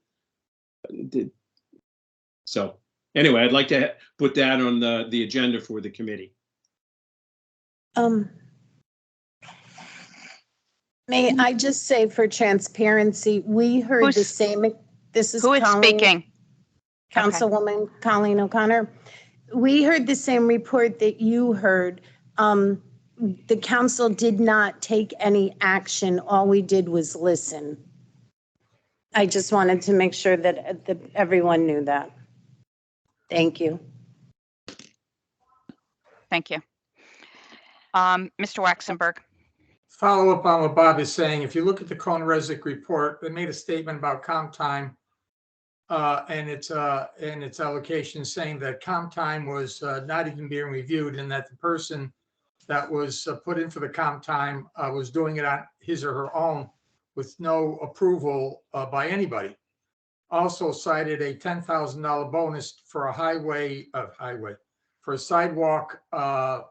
So anyway, I'd like to put that on the agenda for the committee. May I just say, for transparency, we heard the same. This is who is speaking? Councilwoman Colleen O'Connor. We heard the same report that you heard. The council did not take any action. All we did was listen. I just wanted to make sure that everyone knew that. Thank you. Thank you. Mr. Waxenberg. Follow up on what Bob is saying. If you look at the Cohen Resnick report, they made a statement about comp time and its allocation, saying that comp time was not even being reviewed, and that the person that was put in for the comp time was doing it on his or her own with no approval by anybody. Also cited a $10,000 bonus for a for a sidewalk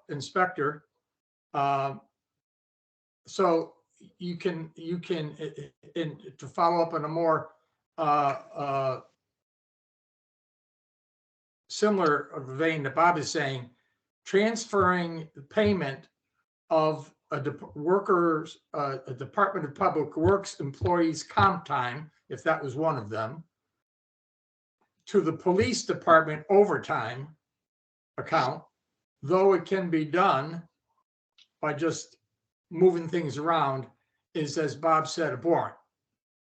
inspector. So you can, in, to follow up on a more similar vein that Bob is saying, transferring the payment of a Department of Public Works employees' comp time, if that was one of them, to the police department overtime account, though it can be done by just moving things around, is, as Bob said, abhorrent.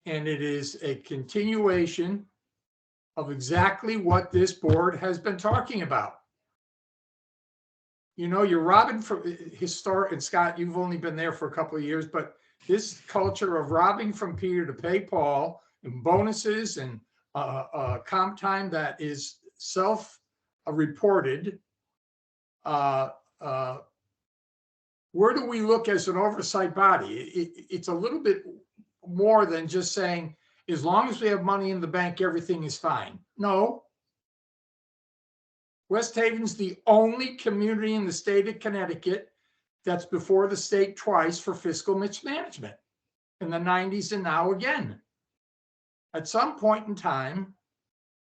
And it is a continuation of exactly what this board has been talking about. You know, you're robbing from historic, and Scott, you've only been there for a couple of years, but this culture of robbing from Peter to pay Paul, and bonuses and comp time that is self-reported. Where do we look as an oversight body? It's a little bit more than just saying, as long as we have money in the bank, everything is fine. No. West Haven's the only community in the state of Connecticut that's before the state twice for fiscal mismanagement, in the 90s and now again. At some point in time,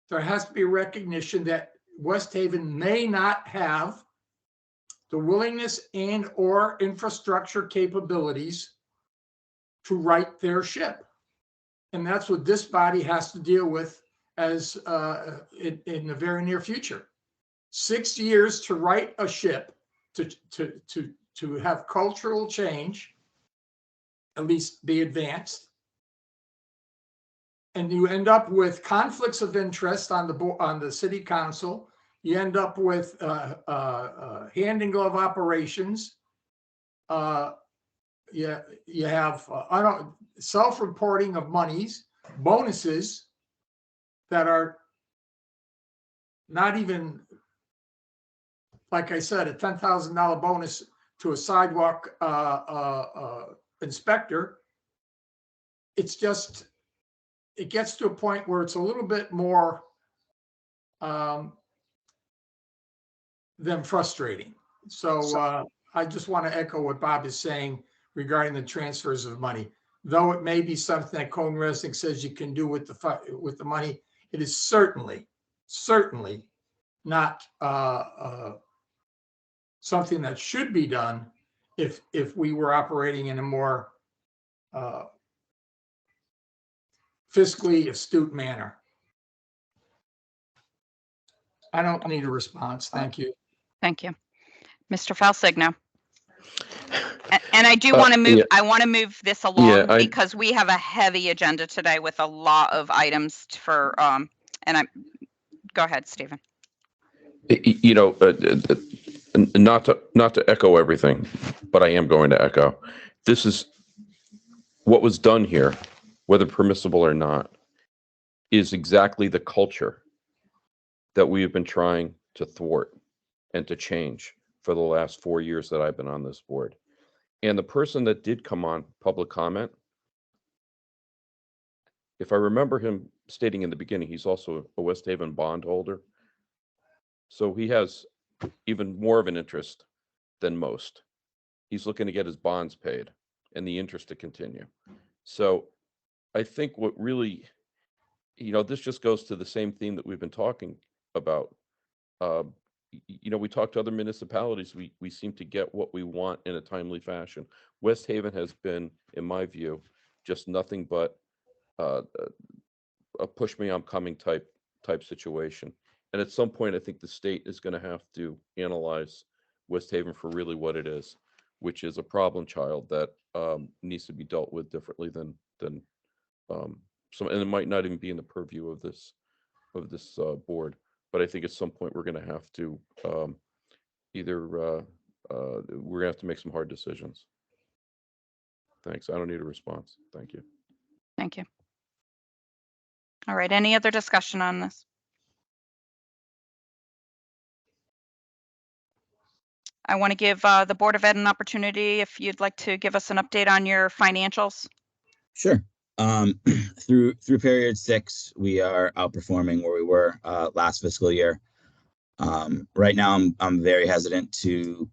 there has to be a recognition that West Haven may not have the willingness and or infrastructure capabilities to right their ship. And that's what this body has to deal with as in the very near future. 6 years to right a ship, to have cultural change, at least be advanced. And you end up with conflicts of interest on the city council. You end up with hand in glove operations. You have self-reporting of monies, bonuses that are not even, like I said, a $10,000 bonus to a sidewalk inspector. It's just, it gets to a point where it's a little bit more than frustrating. So I just want to echo what Bob is saying regarding the transfers of money. Though it may be something that Cone Resnick says you can do with the money, it is certainly not something that should be done if we were operating in a more fiscally astute manner. I don't need a response. Thank you. Thank you. Mr. Falsigno. And I do want to move, yeah. I want to move this along Yeah, because we have a heavy agenda today with a lot of items for, go ahead, Stephen. You know, not to echo everything, but I am going to echo. This is what was done here, whether permissible or not, is exactly the culture that we have been trying to thwart and to change for the last 4 years that I've been on this board. And the person that did come on public comment, if I remember him stating in the beginning, he's also a West Haven bondholder. So he has even more of an interest than most. He's looking to get his bonds paid and the interest to continue. So I think what really, you know, this just goes to the same theme that we've been talking about. You know, we talk to other municipalities, we seem to get what we want in a timely fashion. West Haven has been, in my view, just nothing but a push me, I'm coming type situation. And at some point, I think the state is going to have to analyze West Haven for really what it is, which is a problem child that needs to be dealt with differently than some, and it might not even be in the purview of this board. But I think at some point we're going to have to either we're going to have to make some hard decisions. Thanks. I don't need a response. Thank you. Thank you. All right. Any other discussion on this? I want to give the Board of Ed an opportunity if you'd like to give us an update on your financials. Sure. Through period 6, we are outperforming where we were last fiscal year. Right now, I'm very hesitant to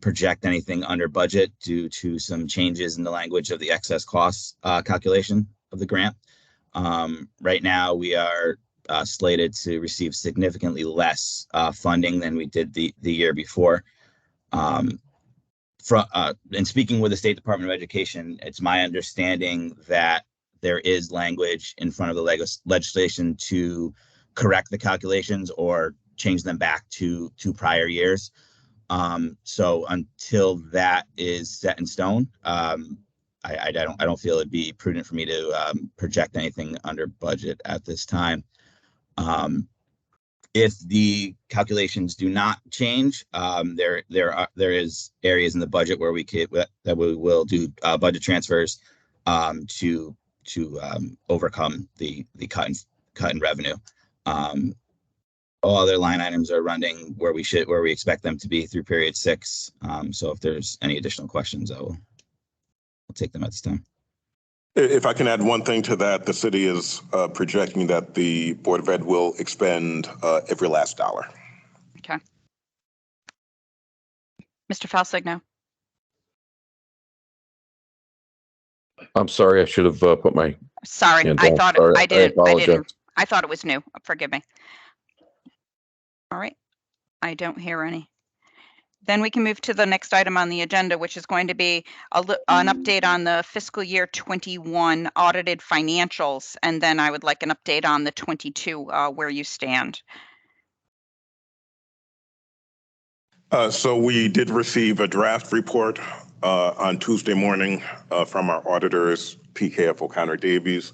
project anything under budget due to some changes in the language of the excess costs calculation of the grant. Right now, we are slated to receive significantly less funding than we did the year before. In speaking with the State Department of Education, it's my understanding that there is language in front of the legislation to correct the calculations or change them back to prior years. So until that is set in stone, I don't feel it'd be prudent for me to project anything under budget at this time. If the calculations do not change, there is areas in the budget where we will do budget transfers to overcome the cut in revenue. All other line items are running where we expect them to be through period 6. So if there's any additional questions, I'll take them at this time. If I can add one thing to that, the city is projecting that the Board of Ed will expend every last dollar. Okay. Mr. Falsigno. I'm sorry, I should have put my Sorry, hand I down. thought Sorry, I didn't. apologize. I thought it was new. Forgive me. All right. I don't hear any. Then we can move to the next item on the agenda, which is going to be an update on the fiscal year 21 audited financials. And then I would like an update on the 22, where you stand. So we did receive a draft report on Tuesday morning from our auditors, PKF O'Connor Davies.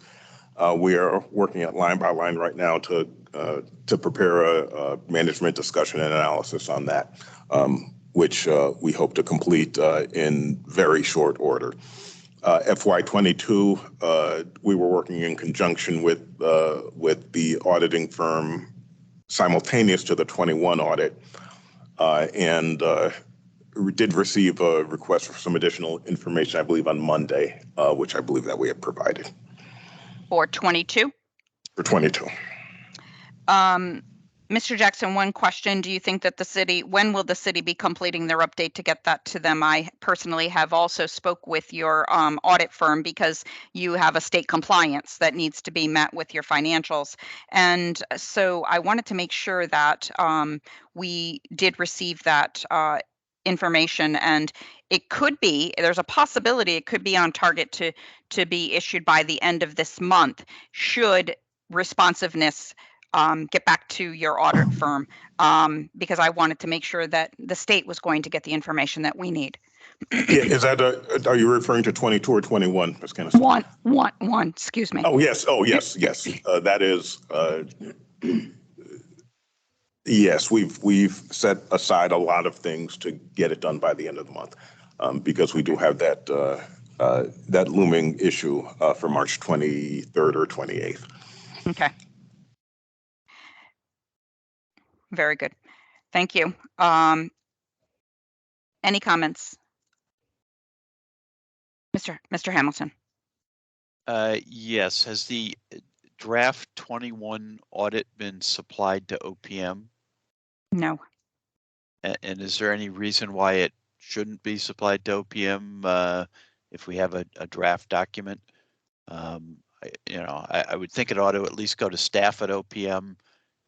We are working at line by line right now to prepare a management discussion and analysis on that, which we hope to complete in very short order. FY22, we were working in conjunction with the auditing firm simultaneous to the 21 audit, and we did receive a request for some additional information, I believe, on Monday, which I believe that we have provided. For 22? For 22. Mr. Jackson, one question. Do you think that when will the city be completing their update to get that to them? I personally have also spoke with your audit firm because you have a state compliance that needs to be met with your financials. And so I wanted to make sure that we did receive that information, and there's a possibility it could be on target to be issued by the end of this month, should responsiveness get back to your audit firm, because I wanted to make sure that the state was going to get the information that we need. Yeah, are you referring to 22 or 21, Ms. Kennison? One, excuse me. Oh, yes. That is, yes, we've set aside a lot of things to get it done by the end of the month, because we do have that looming issue for March 23rd or 28th. Okay. Very good. Thank you. Any comments? Mr. Hamilton. Yes. Has the draft 21 audit been supplied to OPM? No. And is there any reason why it shouldn't be supplied to OPM if we have a draft document? I would think it ought to at least go to staff at OPM,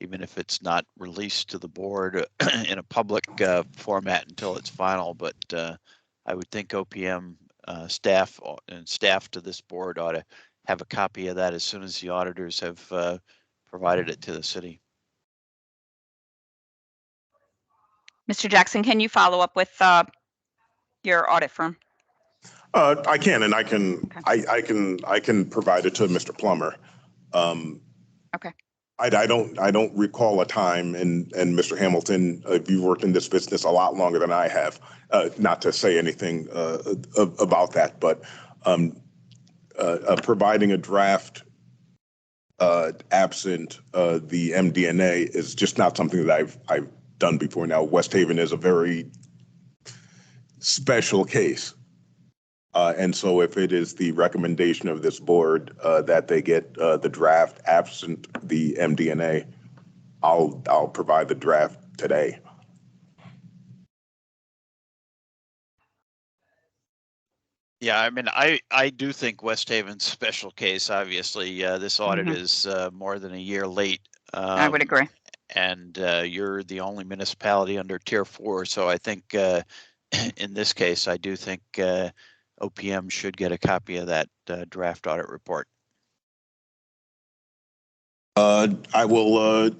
even if it's not released to the board in a public format until it's final. But I would think OPM staff to this board ought to have a copy of that as soon as the auditors have provided it to the city. Mr. Jackson, can you follow up with your audit firm? I can, and I can, Okay. I can provide it to Mr. Plummer. Okay. I don't recall a time, and Mr. Hamilton, you've worked in this business a lot longer than I have, not to say anything about that, but providing a draft absent the MD&A is just not something that I've done before. Now, West Haven is a very special case. And so if it is the recommendation of this board that they get the draft absent the MD&A, I'll provide the draft today. Yeah, I mean, I do think West Haven's special case. Obviously, this audit is more than a year late. I would agree. And you're the only municipality under Tier 4, so I think in this case, I do think OPM should get a copy of that draft audit report. I will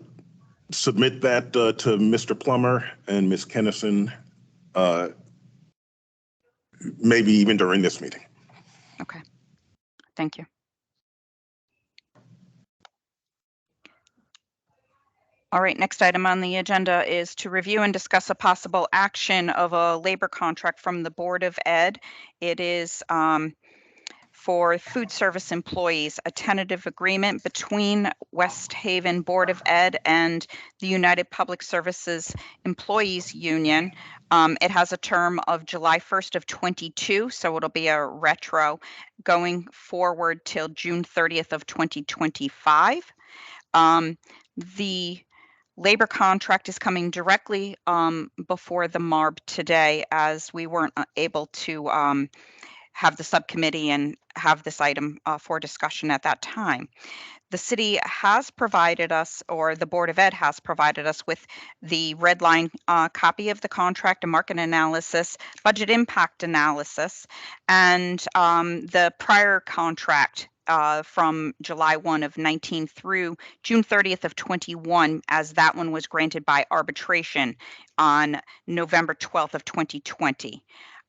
submit that to Mr. Plummer and Ms. Kennison, maybe even during this meeting. Okay. Thank you. All right, next item on the agenda is to review and discuss a possible action of a labor contract from the Board of Ed. It is for food service employees, a tentative agreement between West Haven Board of Ed and the United Public Services Employees Union. It has a term of July 1st of 22, so it'll be a retro going forward till June 30th of 2025. The labor contract is coming directly before the Marb today, as we weren't able to have the subcommittee and have this item for discussion at that time. The city has provided us, or the Board of Ed has provided us with the red line copy of the contract, a market analysis, budget impact analysis, and the prior contract from July 1 of 19 through June 30th of 21, as that one was granted by arbitration on November 12th of 2020.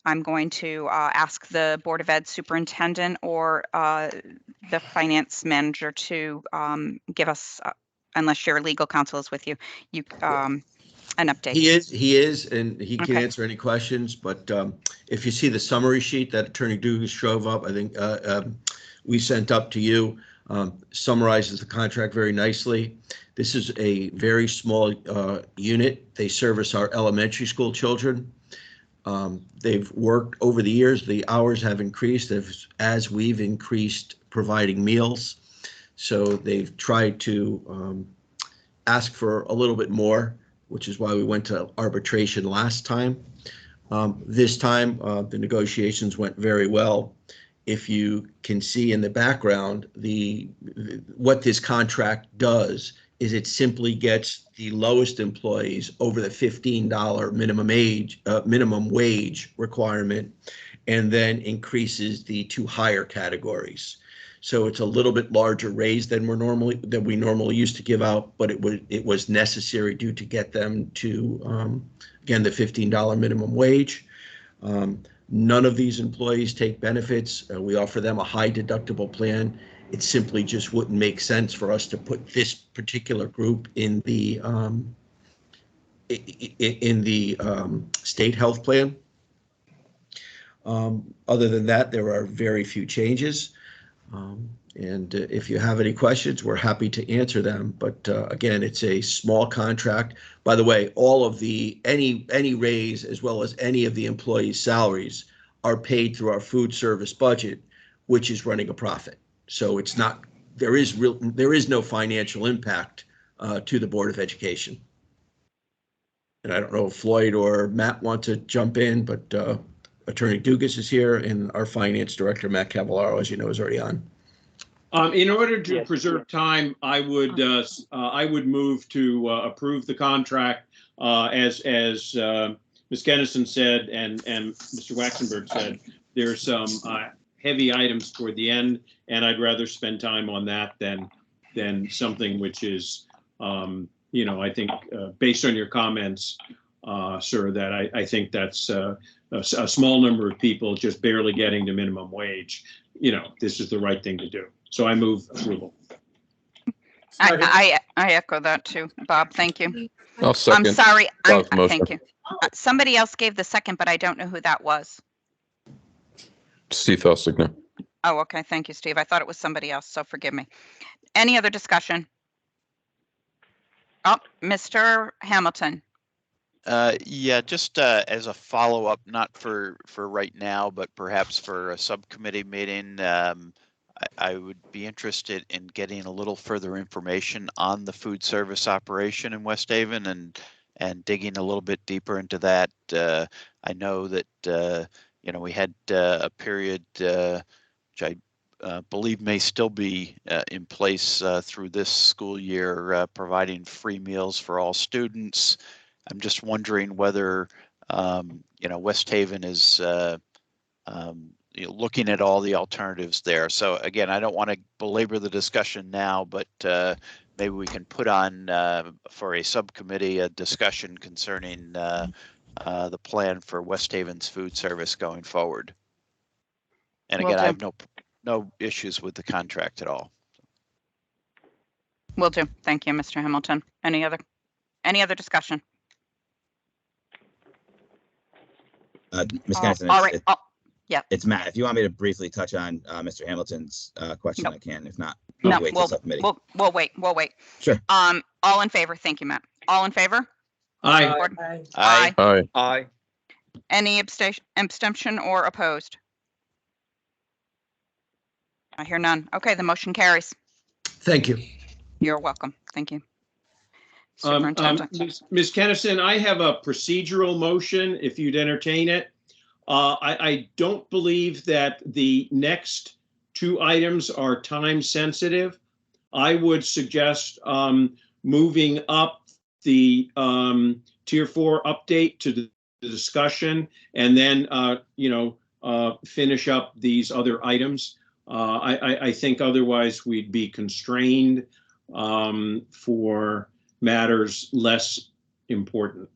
I'm going to ask the Board of Ed superintendent or the finance manager to give us, unless your legal counsel is with you, an update. He is, and he can answer any questions. But if you see the summary sheet that Attorney Dugas drove up, I think we sent up to you, summarizes the contract very nicely. This is a very small unit. They service our elementary school children. They've worked over the years. The hours have increased as we've increased providing meals. So they've tried to ask for a little bit more, which is why we went to arbitration last time. This time, the negotiations went very well. If you can see in the background, what this contract does is it simply gets the lowest employees over the $15 minimum wage requirement, and then increases the two higher categories. So it's a little bit larger raise than we normally used to give out, but it was necessary to get them to again the $15 minimum wage. None of these employees take benefits. We offer them a high deductible plan. It simply just wouldn't make sense for us to put this particular group in the state health plan. Other than that, there are very few changes. And if you have any questions, we're happy to answer them. But again, it's a small contract. By the way, all of any raise as well as any of the employees' salaries are paid through our food service budget, which is running a profit. So it's not, there is no financial impact to the Board of Education. And I don't know if Floyd or Matt want to jump in, but Attorney Dugas is here, and our finance director, Matt Cavallaro, as you know, is already on. In order to preserve time, I would move to approve the contract as Ms. Kennison said and Mr. Waxenberg said. There's some heavy items toward the end, and I'd rather spend time on that than something which is, I think based on your comments, sir, that I think that's a small number of people just barely getting to minimum wage. This is the right thing to do. So I move approval. I echo that too, Bob. Thank you. I'll second. I'm sorry. Bob's motion. Thank you. Somebody else gave the second, but I don't know who that was. Steve Felsigner. Oh, okay. Thank you, Steve. I thought it was somebody else, so forgive me. Any other discussion? Oh, Mr. Hamilton. Yeah, just as a follow-up, not for right now, but perhaps for a subcommittee meeting, I would be interested in getting a little further information on the food service operation in West Haven and digging a little bit deeper into that. I know that we had a period which I believe may still be in place through this school year, providing free meals for all students. I'm just wondering whether West Haven is looking at all the alternatives there. So again, I don't want to belabor the discussion now, but maybe we can put on for a subcommittee a discussion concerning the plan for West Haven's food service going forward. And again, I have no issues with the contract at all. Will do. Thank you, Mr. Hamilton. Any other discussion? Ms. Kennison, All right. Yeah. It's Matt. If you want me to briefly touch on Mr. Hamilton's question, Nope. I can. If not, No, wait till subcommittee. we'll wait. We'll wait. Sure. All in favor? Thank you, Matt. All in favor? Aye. Aye. Aye. Aye. Any abstention or opposed? I hear none. Okay, the motion carries. Thank you. You're welcome. Thank you. Superintendent. Ms. Kennison, I have a procedural motion, if you'd entertain it. I don't believe that the next two items are time sensitive. I would suggest moving up the Tier 4 update to the discussion and then, finish up these other items. I think otherwise we'd be constrained for matters less important.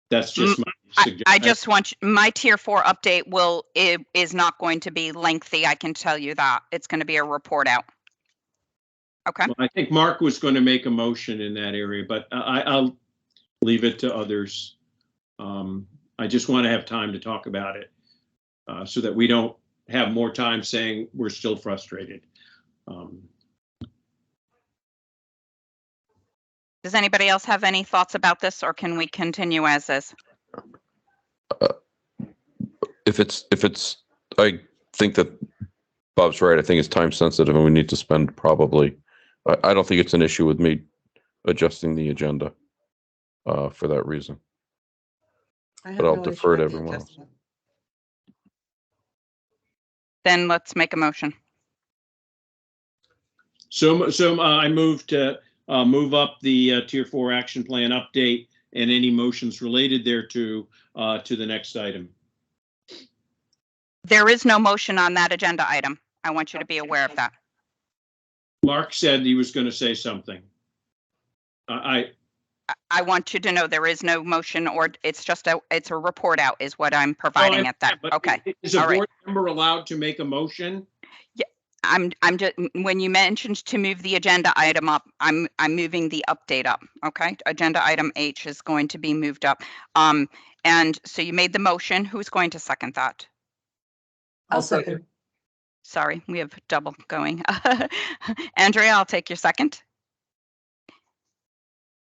That's just my suggestion. I just want my Tier 4 update is not going to be lengthy. I can tell you that. It's going to be a report out. Okay. Well, I think Mark was going to make a motion in that area, but I'll leave it to others. I just want to have time to talk about it so that we don't have more time saying we're still frustrated. Does anybody else have any thoughts about this, or can we continue as is? If it's, I think that Bob's right. I think it's time sensitive and we need to spend probably, I don't think it's an issue with me adjusting the agenda for that reason. But I'll defer to everyone else. Then let's make a motion. So I move to move up the Tier 4 action plan update and any motions related thereto to the next item. There is no motion on that agenda item. I want you to be aware of that. Mark said he was going to say something. I want you to know there is no motion, or it's a report out is what I'm providing at that. Okay. Is a board member allowed to make a motion? Yeah, I'm just, when you mentioned to move the agenda item up, I'm moving the update up. Okay. Agenda item H is going to be moved up. And so you made the motion. Who's going to second that? I'll second. Sorry, we have double going. Andrea, I'll take your second.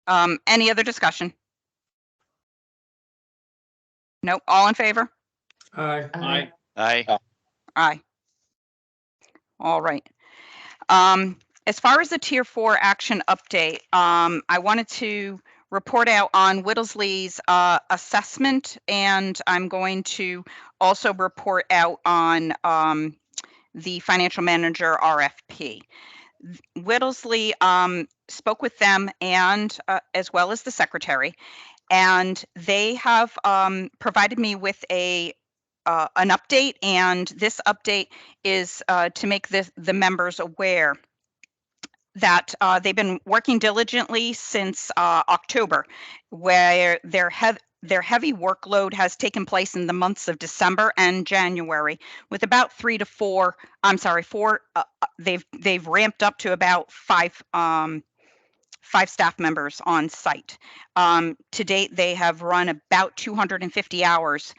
Any other discussion? No, all in favor? Aye. Aye. Aye. Aye. All right. As far as the Tier 4 action update, I wanted to report out on Whittlesey's assessment, and I'm going to also report out on the financial manager RFP. Whittlesey spoke with them and as well as the secretary, and they have provided me with an update, and this update is to make the members aware that they've been working diligently since October, where their heavy workload has taken place in the months of December and January, with about 3 to 4. I'm sorry, 4. They've ramped up to about 5 5 staff members on site. To date, they have run about 250 hours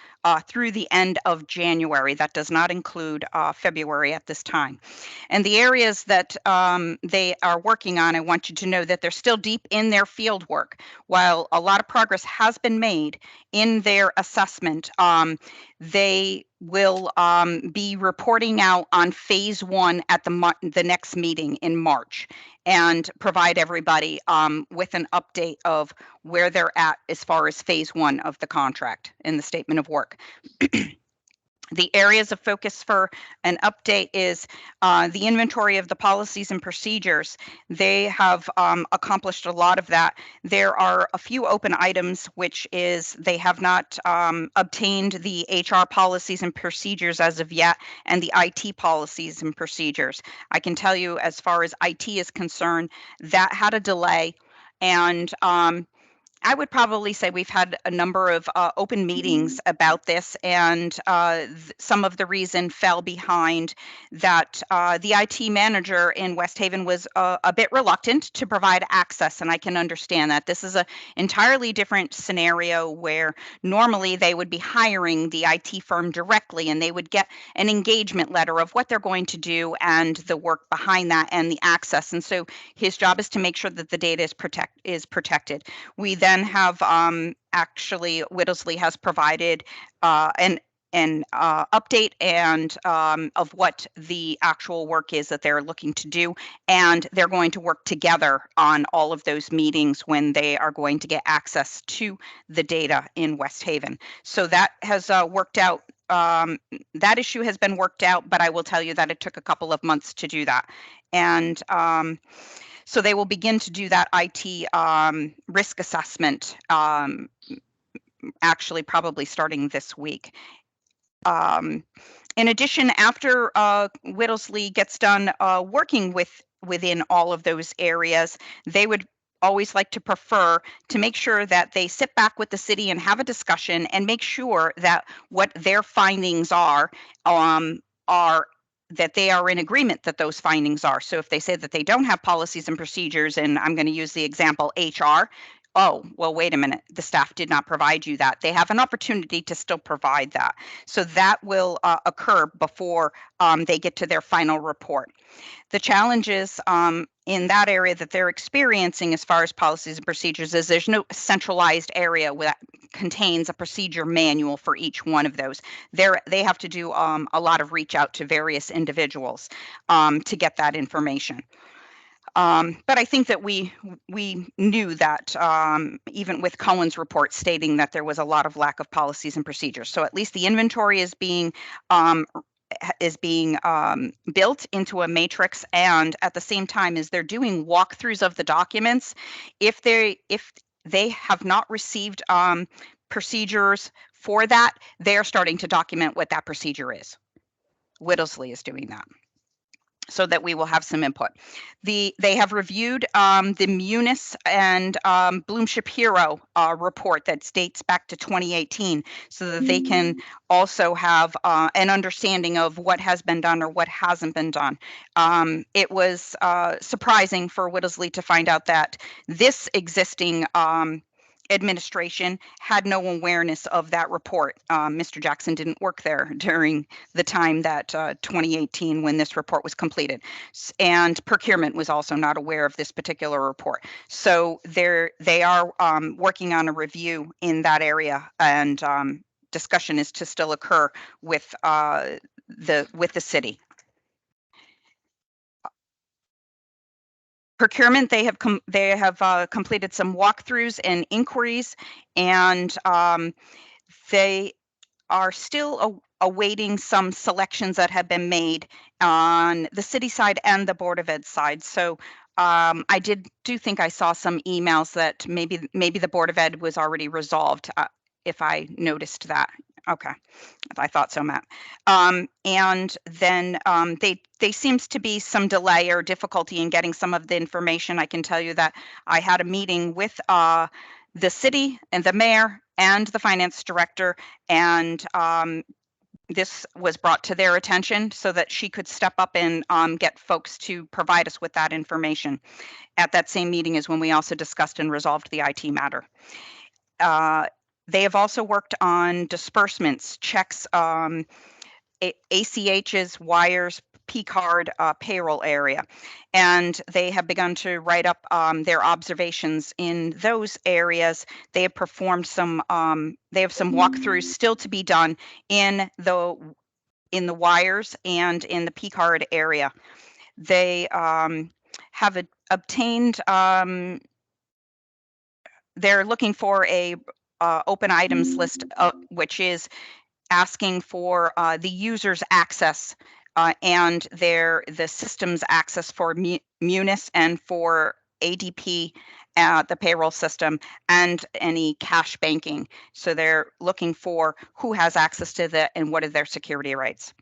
through the end of January. That does not include February at this time. And the areas that they are working on, I want you to know that they're still deep in their field work. While a lot of progress has been made in their assessment, they will be reporting out on phase 1 at the next meeting in March, and provide everybody with an update of where they're at as far as phase 1 of the contract in the statement of work. The areas of focus for an update is the inventory of the policies and procedures. They have accomplished a lot of that. There are a few open items, which is they have not obtained the HR policies and procedures as of yet, and the IT policies and procedures. I can tell you, as far as IT is concerned, that had a delay, and I would probably say we've had a number of open meetings about this, and some of the reason fell behind that the IT manager in West Haven was a bit reluctant to provide access, and I can understand that. This is an entirely different scenario where normally they would be hiring the IT firm directly, and they would get an engagement letter of what they're going to do and the work behind that and the access. And so his job is to make sure that the data is protected. We then have actually Whittlesley has provided an update and of what the actual work is that they're looking to do, and they're going to work together on all of those meetings when they are going to get access to the data in West Haven. So that has worked out. That issue has been worked out, but I will tell you that it took a couple of months to do that. And so they will begin to do that IT risk assessment, actually probably starting this week. In addition, after Whittlesley gets done working within all of those areas, they would always like to prefer to make sure that they sit back with the city and have a discussion and make sure that what their findings are that they are in agreement that those findings are. So if they say that they don't have policies and procedures, and I'm going to use the example HR, oh, well, wait a minute, the staff did not provide you that. They have an opportunity to still provide that. So that will occur before they get to their final report. The challenges in that area that they're experiencing as far as policies and procedures is there's no centralized area that contains a procedure manual for each one of those. They have to do a lot of reach out to various individuals to get that information. But I think that we knew that even with Cohen's report stating that there was a lot of lack of policies and procedures. So at least the inventory is being built into a matrix, and at the same time as they're doing walkthroughs of the documents, if they have not received procedures for that, they're starting to document what that procedure is. Whittlesley is doing that, so that we will have some input. They have reviewed the Munis and Bloom Shapiro report that dates back to 2018, so that they can also have an understanding of what has been done or what hasn't been done. It was surprising for Whittlesley to find out that this existing administration had no awareness of that report. Mr. Jackson didn't work there during the time that 2018 when this report was completed, and procurement was also not aware of this particular report. So they are working on a review in that area, and discussion is to still occur with the city. Procurement, they have completed some walkthroughs and inquiries, and they are still awaiting some selections that have been made on the city side and the Board of Ed side. So I do think I saw some emails that maybe the Board of Ed was already resolved, if I noticed that. Okay, I thought so, Matt. And then they seems to be some delay or difficulty in getting some of the information. I can tell you that I had a meeting with the city and the mayor and the finance director, and this was brought to their attention so that she could step up and get folks to provide us with that information. At that same meeting is when we also discussed and resolved the IT matter. They have also worked on disbursements, checks, ACH's, wires, P-card, payroll area. And they have begun to write up their observations in those areas. They have performed some, they have some walkthroughs still to be done in the wires and in the P-card area. They have obtained, they're looking for a open items list, which is asking for the user's access and the system's access for Munis and for ADP, the payroll system, and any cash banking. So they're looking for who has access to that and what are their security rights.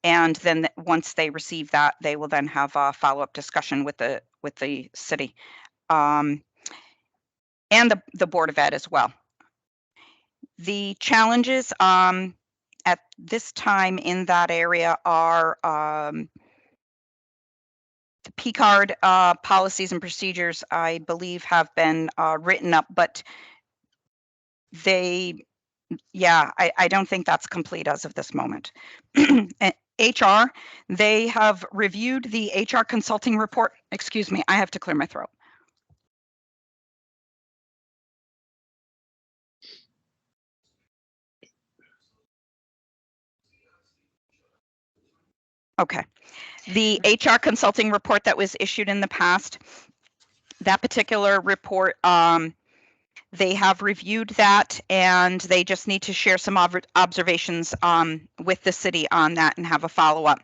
And then once they receive that, they will then have a follow-up discussion with the city and the Board of Ed as well. The challenges at this time in that area are the P-card policies and procedures, I believe, have been written up, but I don't think that's complete as of this moment. HR, they have reviewed the HR consulting report. Excuse me, I have to clear my throat. Okay. The HR consulting report that was issued in the past, that particular report, they have reviewed that and they just need to share some observations with the city on that and have a follow-up.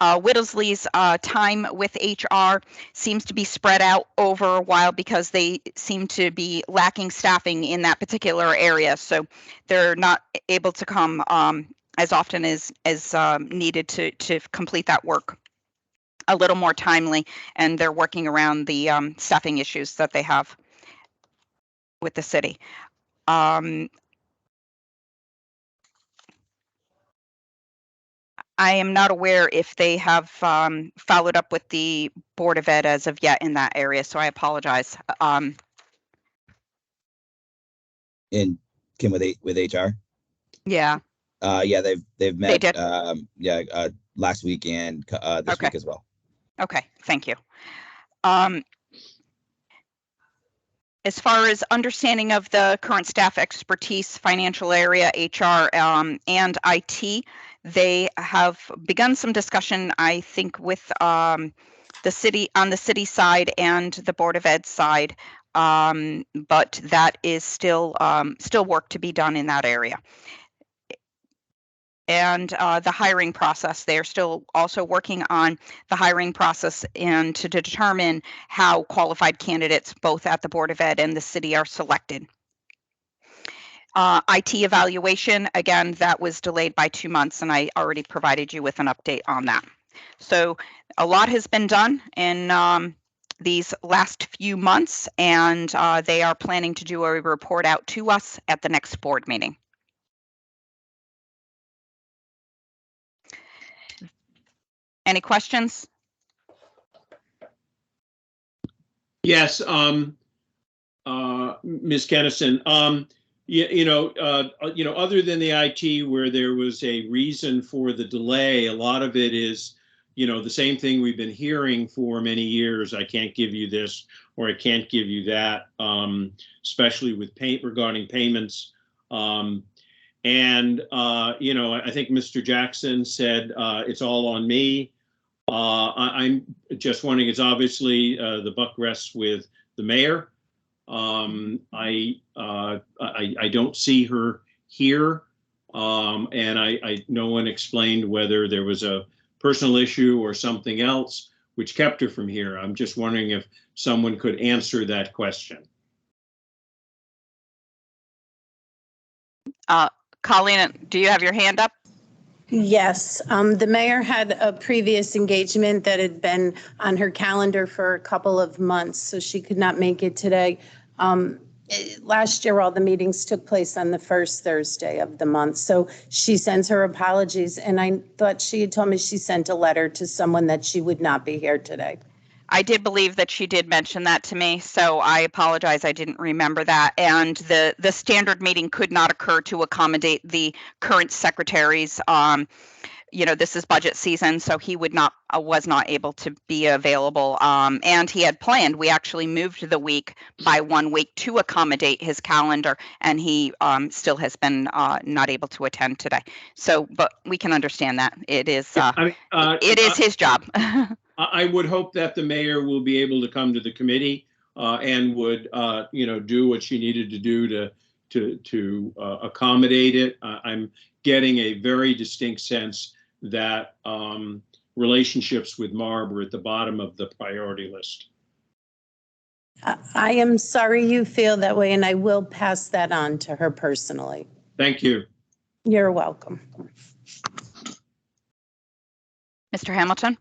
Whittlesley's time with HR seems to be spread out over a while because they seem to be lacking staffing in that particular area. So they're not able to come as often as needed to complete that work a little more timely, and they're working around the staffing issues that they have with the city. I am not aware if they have followed up with the Board of Ed as of yet in that area, so I apologize. And Kim, with HR? Yeah. Yeah, they've met. They did? Last week and this week as well. Okay, thank you. As far as understanding of the current staff expertise, financial area, HR, and IT, they have begun some discussion, I think, with the city on the city side and the Board of Ed side, but that is still work to be done in that area. And the hiring process, they're still also working on the hiring process and to determine how qualified candidates both at the Board of Ed and the city are selected. IT evaluation, again, that was delayed by 2 months, and I already provided you with an update on that. So a lot has been done in these last few months, and they are planning to do a report out to us at the next board meeting. Any questions? Yes, Ms. Kennison, other than the IT where there was a reason for the delay, a lot of it is, the same thing we've been hearing for many years. I can't give you this or I can't give you that, especially with regarding payments. I think Mr. Jackson said it's all on me. I'm just wondering, it's obviously the buck rests with the mayor. I don't see her here, and no one explained whether there was a personal issue or something else which kept her from here. I'm just wondering if someone could answer that question. Colleen, do you have your hand up? Yes, the mayor had a previous engagement that had been on her calendar for a couple of months, so she could not make it today. last year, all the meetings took place on the first Thursday of the month. So she sends her apologies. And I thought she had told me she sent a letter to someone that she would not be here today. I did believe that she did mention that to me, so I apologize. I didn't remember that. And the standard meeting could not occur to accommodate the current secretaries. This is budget season, so he was not able to be available. And he had planned, we actually moved the week by 1 week to accommodate his calendar, and he still has been not able to attend today. So, but we can understand that. It is his job. I would hope that the mayor will be able to come to the committee and would, do what she needed to do to accommodate it. I'm getting a very distinct sense that relationships with Marb are at the bottom of the priority list. I am sorry you feel that way, and I will pass that on to her personally. Thank you. You're welcome. Mr. Hamilton?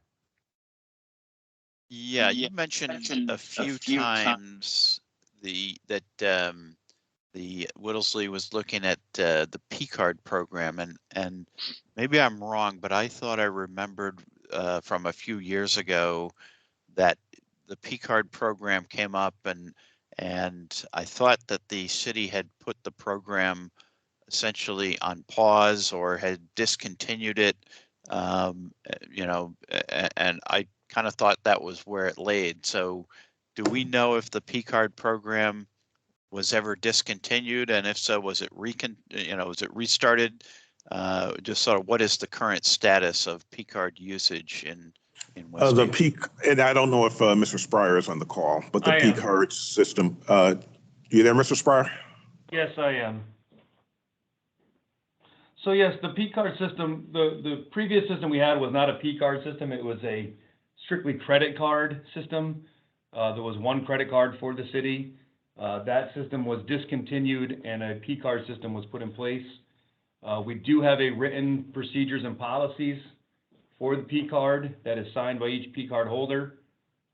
Yeah, you mentioned a few times that the Whittlesley was looking at the P-card program, and maybe I'm wrong, but I thought I remembered from a few years ago that the P-card program came up, and I thought that the city had put the program essentially on pause or had discontinued it, and I kind of thought that was where it laid. So do we know if the P-card program was ever discontinued, and if so, was it restarted? Just sort of what is the current status of P-card usage in West The Haven? and I don't know if Mr. Spryer is on the call, but the I am. P-card system, you there, Mr. Spryer? Yes, I am. So yes, the P-card system, the previous system we had was not a P-card system. It was a strictly credit card system. There was one credit card for the city. That system was discontinued and a P-card system was put in place. We do have a written procedures and policies for the P-card that is signed by each P-card holder.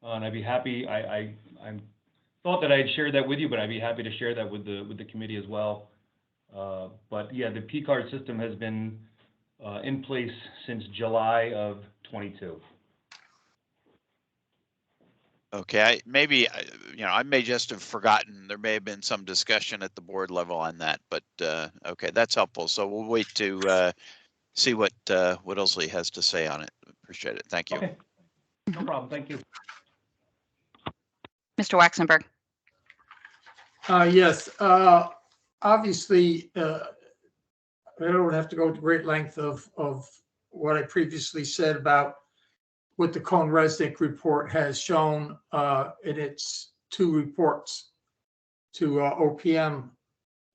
And I'd be happy, I thought that I had shared that with you, but I'd be happy to share that with the committee as well. But yeah, the P-card system has been in place since July of 22. Okay, I may just have forgotten. There may have been some discussion at the board level on that, but okay, that's helpful. So we'll wait to see what Whittlesley has to say on it. Appreciate it. Thank you. Okay, no problem. Thank you. Mr. Waxenberg? Yes, obviously, I don't have to go to great length of what I previously said about what the Cohn-Resnick report has shown in its 2 reports to OPM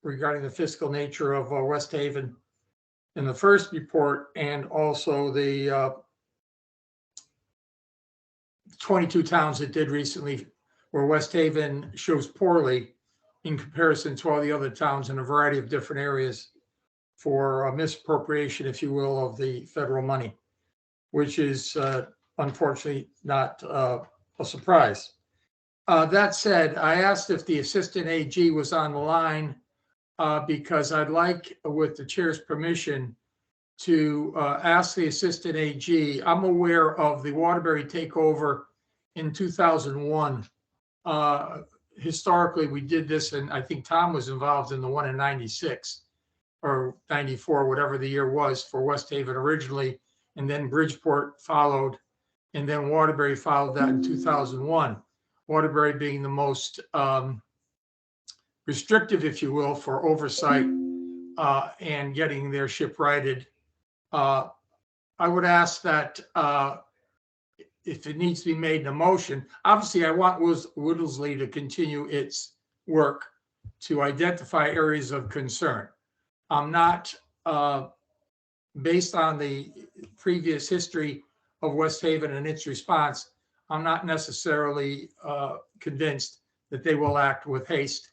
regarding the fiscal nature of West Haven in the first report, and also the 22 towns it did recently, where West Haven shows poorly in comparison to all the other towns in a variety of different areas for a misappropriation, if you will, of the federal money, which is unfortunately not a surprise. That said, I asked if the assistant AG was on the line because I'd like, with the chair's permission, to ask the assistant AG. I'm aware of the Waterbury takeover in 2001. Historically, we did this, and I think Tom was involved in the one in 96 or 94, whatever the year was, for West Haven originally, and then Bridgeport followed, and then Waterbury followed that in 2001. Waterbury being the most restrictive, if you will, for oversight and getting their ship righted. I would ask that if it needs to be made in a motion, obviously I want Whittlesley to continue its work to identify areas of concern. I'm not, based on the previous history of West Haven and its response, I'm not necessarily convinced that they will act with haste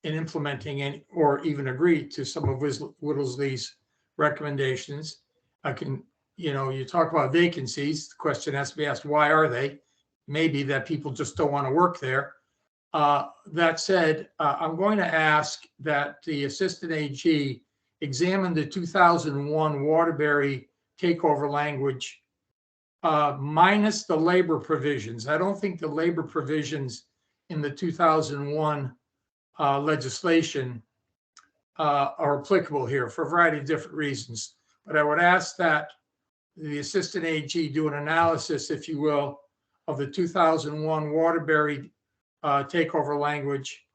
in implementing any, or even agree to some of Whittlesley's recommendations. I can, you talk about vacancies, the question has to be asked, why are they? Maybe that people just don't want to work there. That said, I'm going to ask that the Assistant AG examine the 2001 Waterbury takeover language minus the labor provisions. I don't think the labor provisions in the 2001 legislation are applicable here for a variety of different reasons. But I would ask that the Assistant AG do an analysis, if you will, of the 2001 Waterbury takeover language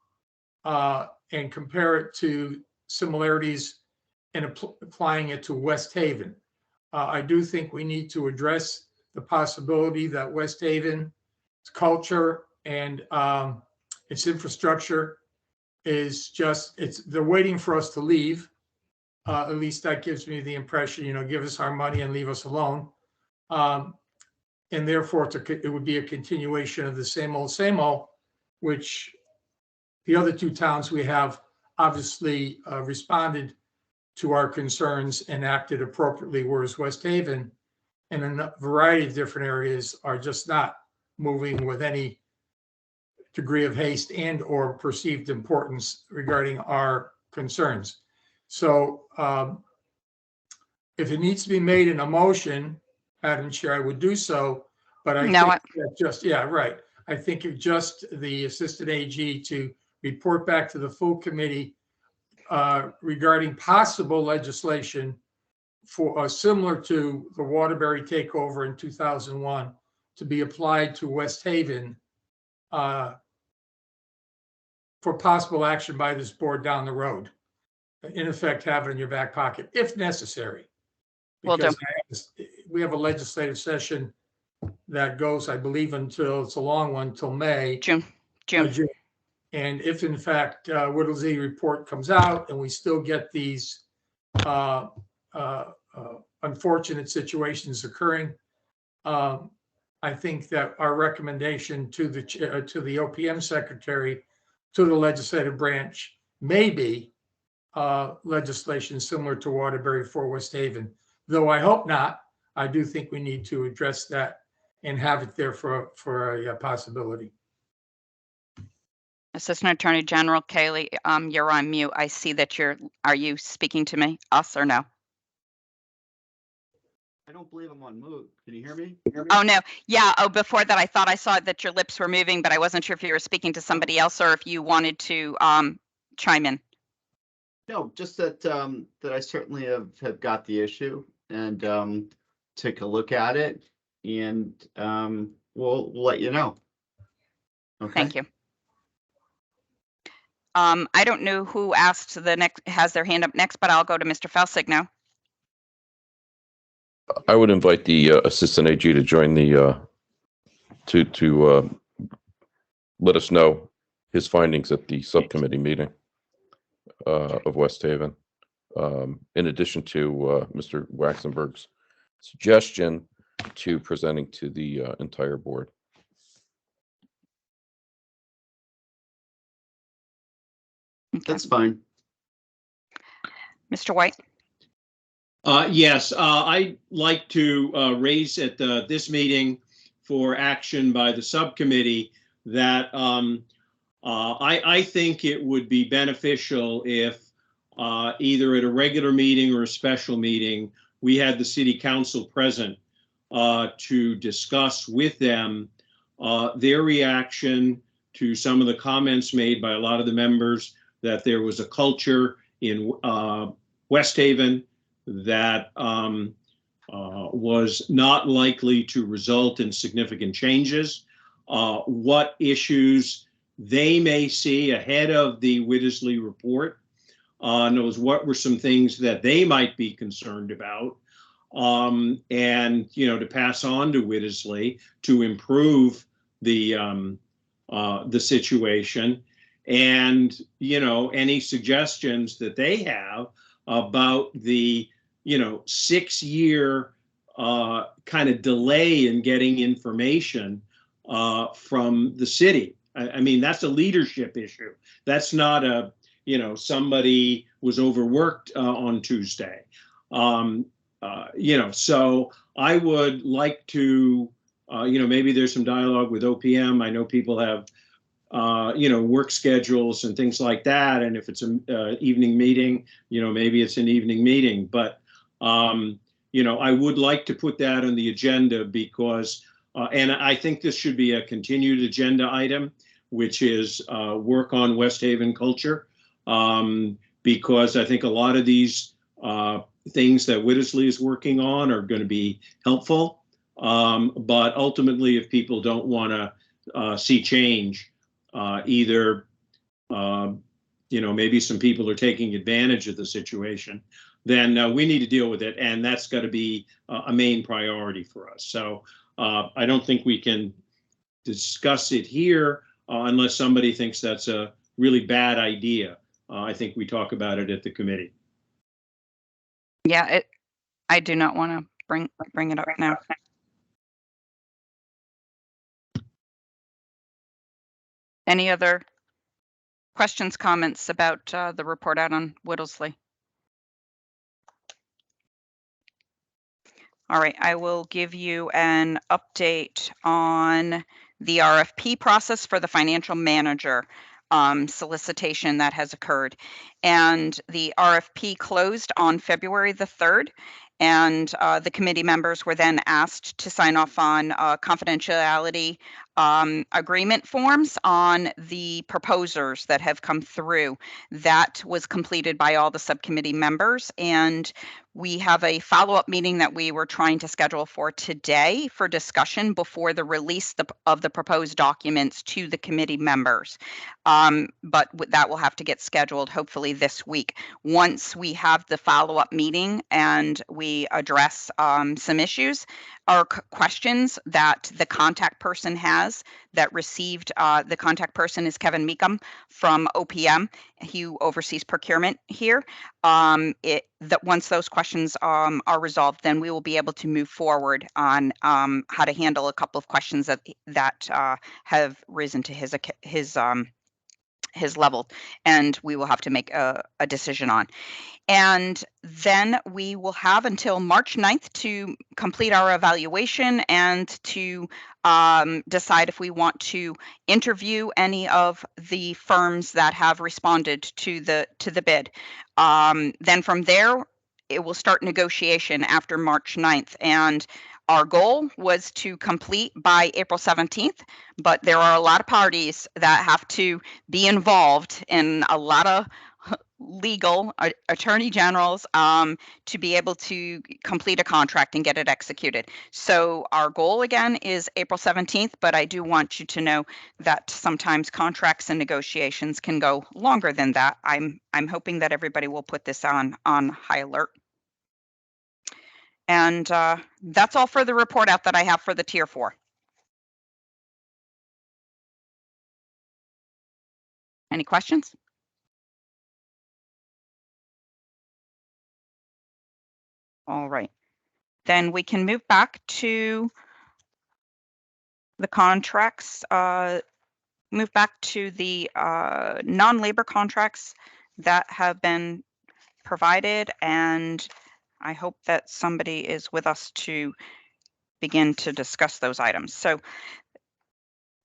and compare it to similarities and applying it to West Haven. I do think we need to address the possibility that West Haven's culture and its infrastructure is just, they're waiting for us to leave. At least that gives me the impression, give us our money and leave us alone. And therefore, it would be a continuation of the same old, which the other two towns we have obviously responded to our concerns and acted appropriately, whereas West Haven and a variety of different areas are just not moving with any degree of haste and or perceived importance regarding our concerns. So if it needs to be made in a motion, Madam Chair, I would do so, but I think that just, yeah, right. I think it just the Assistant AG to report back to the full committee regarding possible legislation for similar to the Waterbury takeover in 2001 to be applied to West Haven for possible action by this board down the road. In effect, have it in your back pocket if necessary. Because we have a legislative session that goes, I believe, until, it's a long one, till May. June. And if in fact Whittlesey report comes out and we still get these unfortunate situations occurring, I think that our recommendation to the OPM secretary, to the legislative branch, may be legislation similar to Waterbury for West Haven. Though I hope not, I do think we need to address that and have it there for a possibility. Assistant Attorney General Kaylee, you're on mute. I see that are you speaking to me, us or no? I don't believe I'm on mute. Can you hear me? Oh, no. Yeah. Oh, before that, I thought I saw that your lips were moving, but I wasn't sure if you were speaking to somebody else or if you wanted to chime in. No, just that that I certainly have got the issue and take a look at it, and we'll let you know. Okay. Thank you. I don't know who asked has their hand up next, but I'll go to Mr. Felsig now. I would invite the Assistant AG to join the to let us know his findings at the subcommittee meeting of West Haven. In addition to Mr. Waxenberg's suggestion to presenting to the entire board. Okay. That's fine. Mr. White. Yes, I'd like to raise at this meeting for action by the subcommittee that I think it would be beneficial if either at a regular meeting or a special meeting, we had the city council present to discuss with them their reaction to some of the comments made by a lot of the members that there was a culture in West Haven that was not likely to result in significant changes, what issues they may see ahead of the Whittlesey report, knows what were some things that they might be concerned about, and to pass on to Whittlesey to improve the situation, and any suggestions that they have about the 6-year kind of delay in getting information from the city. I mean, that's a leadership issue. That's not a, somebody was overworked on Tuesday. So I would like to, maybe there's some dialogue with OPM. I know people have work schedules and things like that. And if it's an evening meeting, maybe it's an evening meeting. But, I would like to put that on the agenda because, and I think this should be a continued agenda item, which is work on West Haven culture. Because I think a lot of these things that Whittlesey is working on are going to be helpful. But ultimately, if people don't want to see change, either, maybe some people are taking advantage of the situation, then we need to deal with it. And that's got to be a main priority for us. So I don't think we can discuss it here unless somebody thinks that's a really bad idea. I think we talk about it at the committee. Yeah, I do not want to bring it up now. Any other questions, comments about the report out on Whittlesey? All right, I will give you an update on the RFP process for the financial manager solicitation that has occurred. And the RFP closed on February the 3rd. And the committee members were then asked to sign off on confidentiality agreement forms on the proposers that have come through. That was completed by all the subcommittee members, and we have a follow-up meeting that we were trying to schedule for today for discussion before the release of the proposed documents to the committee members. But that will have to get scheduled hopefully this week. Once we have the follow-up meeting and we address some issues or questions that the contact person has that received, the contact person is Kevin Meekum from OPM. He oversees procurement here. That once those questions are resolved, then we will be able to move forward on how to handle a couple of questions that have risen to his level, and we will have to make a decision on. And then we will have until March 9th to complete our evaluation and to decide if we want to interview any of the firms that have responded to the bid. Then from there, it will start negotiation after March 9th. And our goal was to complete by April 17th, but there are a lot of parties that have to be involved in a lot of legal attorney generals to be able to complete a contract and get it executed. So our goal again is April 17th, but I do want you to know that sometimes contracts and negotiations can go longer than that. I'm hoping that everybody will put this on high alert. And that's all for the report out that I have for the Tier 4. Any questions? All right, then we can move back to the contracts, move back to the non-labor contracts that have been provided, and I hope that somebody is with us to begin to discuss those items. So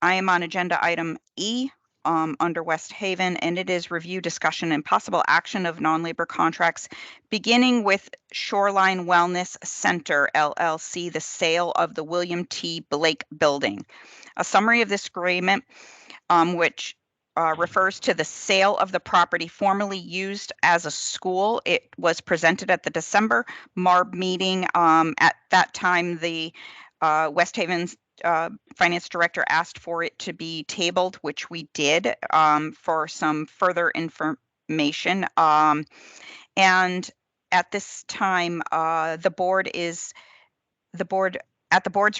I am on agenda item E under West Haven, and it is review, discussion, and possible action of non-labor contracts, beginning with Shoreline Wellness Center, LLC, the sale of the William T. Blake Building. A summary of this agreement, which refers to the sale of the property formerly used as a school. It was presented at the December Marb meeting. At that time, the West Haven's finance director asked for it to be tabled, which we did for some further information. And at this time, at the board's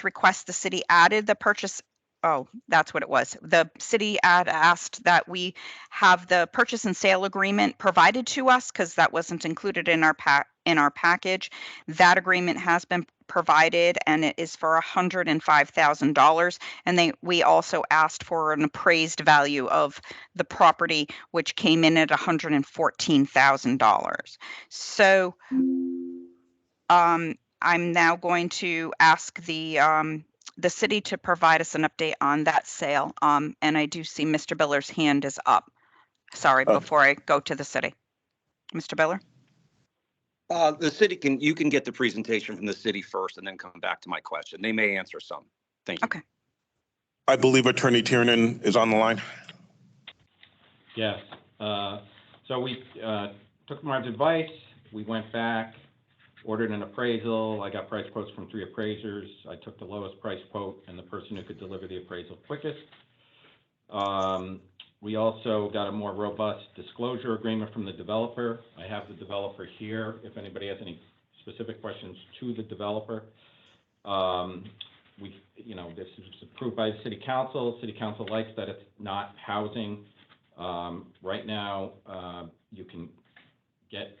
request, the city added the purchase. Oh, that's what it was. The city asked that we have the purchase and sale agreement provided to us because that wasn't included in our package. That agreement has been provided, and it is for $105,000. And we also asked for an appraised value of the property, which came in at $114,000. So I'm now going to ask the the city to provide us an update on that sale. And I do see Mr. Biller's hand is up. Sorry, before I go to the city. Mr. Biller? The city you can get the presentation from the city first and then come back to my question. They may answer some. Thank you. Okay. I believe Attorney Tiernan is on the line. Yes. So we took Marb's advice. We went back, ordered an appraisal. I got price quotes from 3 appraisers. I took the lowest price quote and the person who could deliver the appraisal quickest. We also got a more robust disclosure agreement from the developer. I have the developer here if anybody has any specific questions to the developer. This is approved by the city council. City council likes that it's not housing. Right now, you can get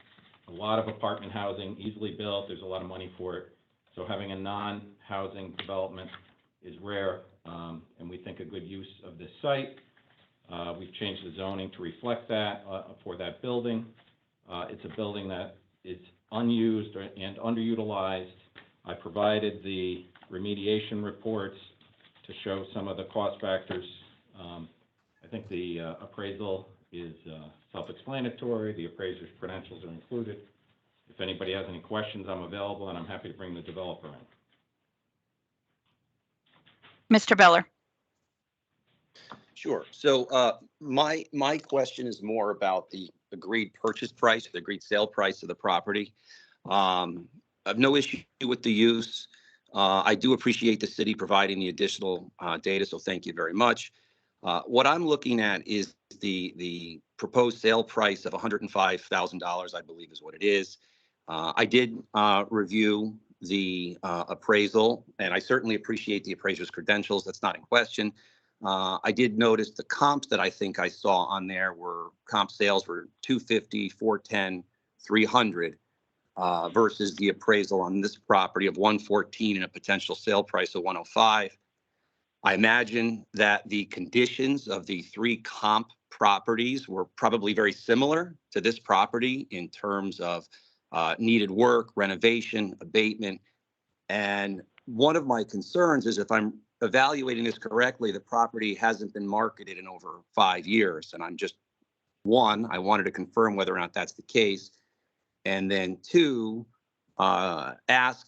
a lot of apartment housing easily built. There's a lot of money for it. So having a non-housing development is rare, and we think a good use of this site. We've changed the zoning to reflect that for that building. It's a building that is unused and underutilized. I provided the remediation reports to show some of the cost factors. I think the appraisal is self-explanatory. The appraiser's credentials are included. If anybody has any questions, I'm available, and I'm happy to bring the developer in. Mr. Beller? Sure. So my question is more about the agreed purchase price, the agreed sale price of the property. I have no issue with the use. I do appreciate the city providing the additional data, so thank you very much. What I'm looking at is the proposed sale price of $105,000, I believe is what it is. I did review the appraisal, and I certainly appreciate the appraiser's credentials. That's not in question. I did notice the comps that I think I saw on there were comp sales were 250, 410, 300 versus the appraisal on this property of 114 and a potential sale price of 105. I imagine that the conditions of the 3 comp properties were probably very similar to this property in terms of needed work, renovation, abatement. And one of my concerns is if I'm evaluating this correctly, the property hasn't been marketed in over 5 years. And I'm just, one, I wanted to confirm whether or not that's the case. And then 2, ask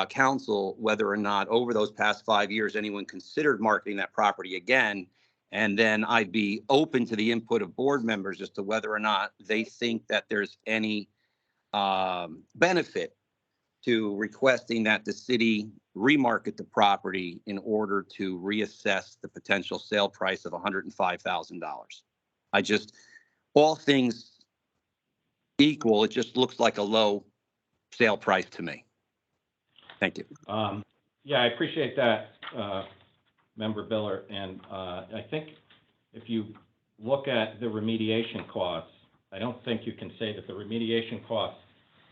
council whether or not over those past 5 years, anyone considered marketing that property again. And then I'd be open to the input of board members as to whether or not they think that there's any benefit to requesting that the city remarket the property in order to reassess the potential sale price of $105,000. All things equal, it just looks like a low sale price to me. Thank you. Yeah, I appreciate that, Member Biller. And I think if you look at the remediation costs, I don't think you can say that the remediation costs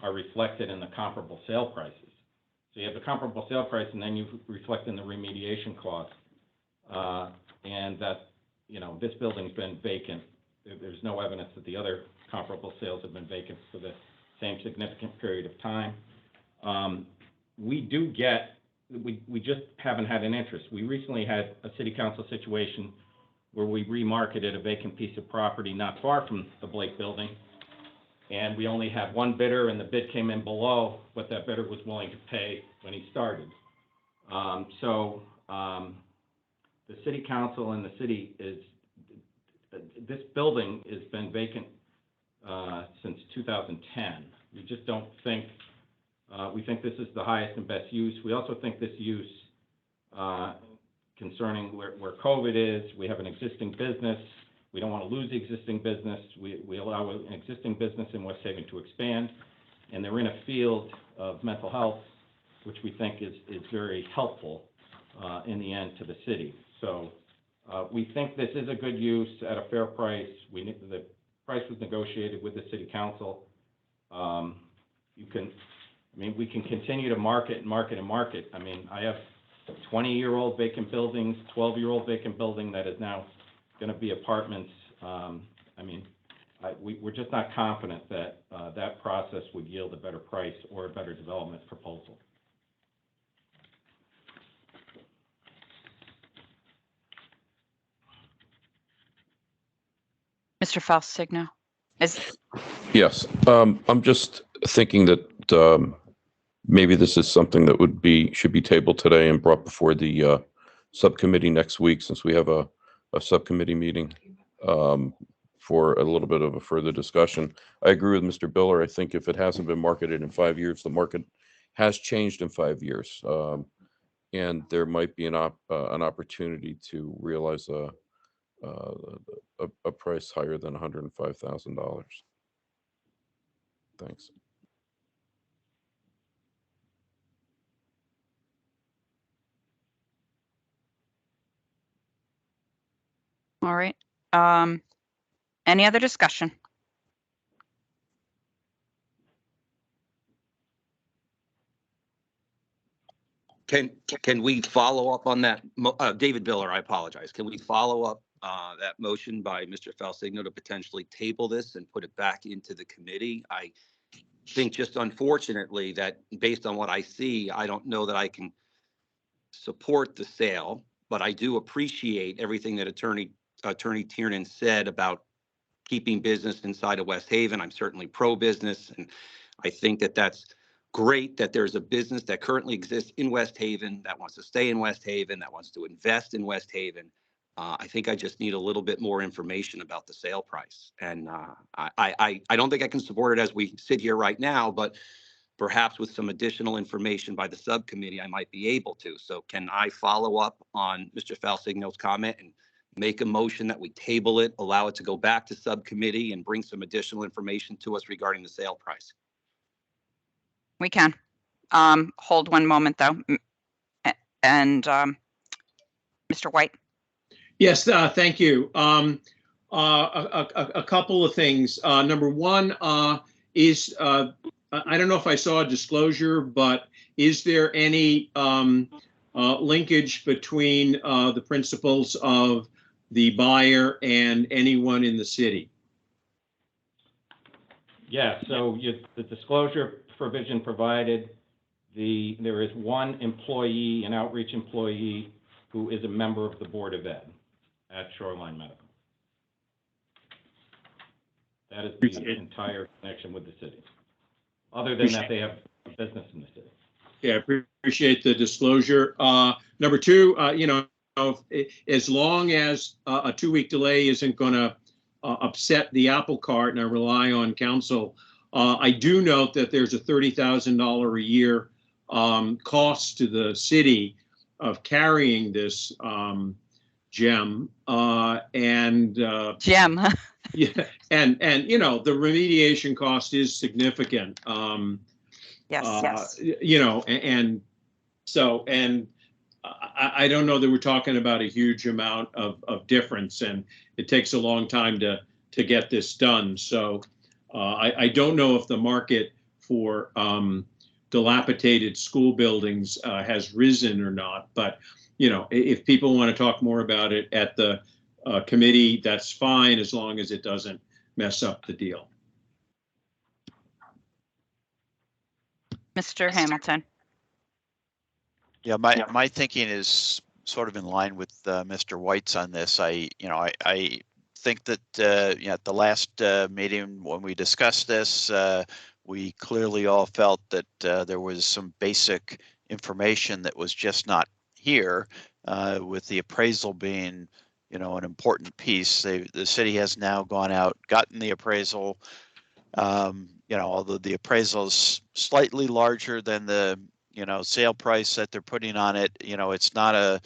are reflected in the comparable sale prices. So you have the comparable sale price and then you reflect in the remediation costs. And that, this building's been vacant. There's no evidence that the other comparable sales have been vacant for the same significant period of time. We just haven't had an interest. We recently had a city council situation where we remarketed a vacant piece of property not far from the Blake building. And we only had one bidder and the bid came in below what that bidder was willing to pay when he started. The city council and the city this building has been vacant since 2010. We just don't think, we think this is the highest and best use. We also think this use, concerning where COVID is, we have an existing business. We don't want to lose the existing business. We allow an existing business in West Haven to expand, and they're in a field of mental health, which we think is very helpful in the end to the city. So we think this is a good use at a fair price. The price was negotiated with the city council. We can continue to market. I mean, I have 20-year-old vacant buildings, 12-year-old vacant building that is now going to be apartments. We're just not confident that that process would yield a better price or a better development proposal. Mr. Falsigno? Yes, I'm just thinking that maybe this is something that should be tabled today and brought before the subcommittee next week, since we have a subcommittee meeting for a little bit of a further discussion. I agree with Mr. Biller. I think if it hasn't been marketed in 5 years, the market has changed in 5 years. And there might be an opportunity to realize a price higher than $105,000. Thanks. All right. Any other discussion? Can we follow up on that? David Biller, I apologize. Can we follow up that motion by Mr. Falsigno to potentially table this and put it back into the committee? I think just unfortunately that based on what I see, I don't know that I can support the sale, but I do appreciate everything that Attorney Tiernan said about keeping business inside of West Haven. I'm certainly pro-business, and I think that that's great that there's a business that currently exists in West Haven that wants to stay in West Haven, that wants to invest in West Haven. I think I just need a little bit more information about the sale price. And I don't think I can support it as we sit here right now, but perhaps with some additional information by the subcommittee, I might be able to. So can I follow up on Mr. Falsigno's comment and make a motion that we table it, allow it to go back to subcommittee and bring some additional information to us regarding the sale price? We can. Hold one moment though. And Mr. White? Yes, thank you. A couple of things. Number one is, I don't know if I saw a disclosure, but is there any linkage between the principals of the buyer and anyone in the city? Yeah, so the disclosure provision provided, there is one employee, an outreach employee, who is a member of the Board of Ed at Shoreline Medical. That is the entire connection with the city. Other than that, they have a business in the city. Yeah, appreciate the disclosure. Number two, as long as a 2-week delay isn't going to upset the apple cart, and I rely on council, I do note that there's a $30,000 a year cost to the city of carrying this gem gem. Yeah, and the remediation cost is significant. Yes. I don't know that we're talking about a huge amount of difference, and it takes a long time to get this done. So I don't know if the market for dilapidated school buildings has risen or not, but if people want to talk more about it at the committee, that's fine, as long as it doesn't mess up the deal. Mr. Hamilton? Yeah, my thinking is sort of in line with Mr. White's on this. I think that at the last meeting when we discussed this, we clearly all felt that there was some basic information that was just not here, with the appraisal being, an important piece. The city has now gone out, gotten the appraisal. Although the appraisal is slightly larger than the sale price that they're putting on it, it's not a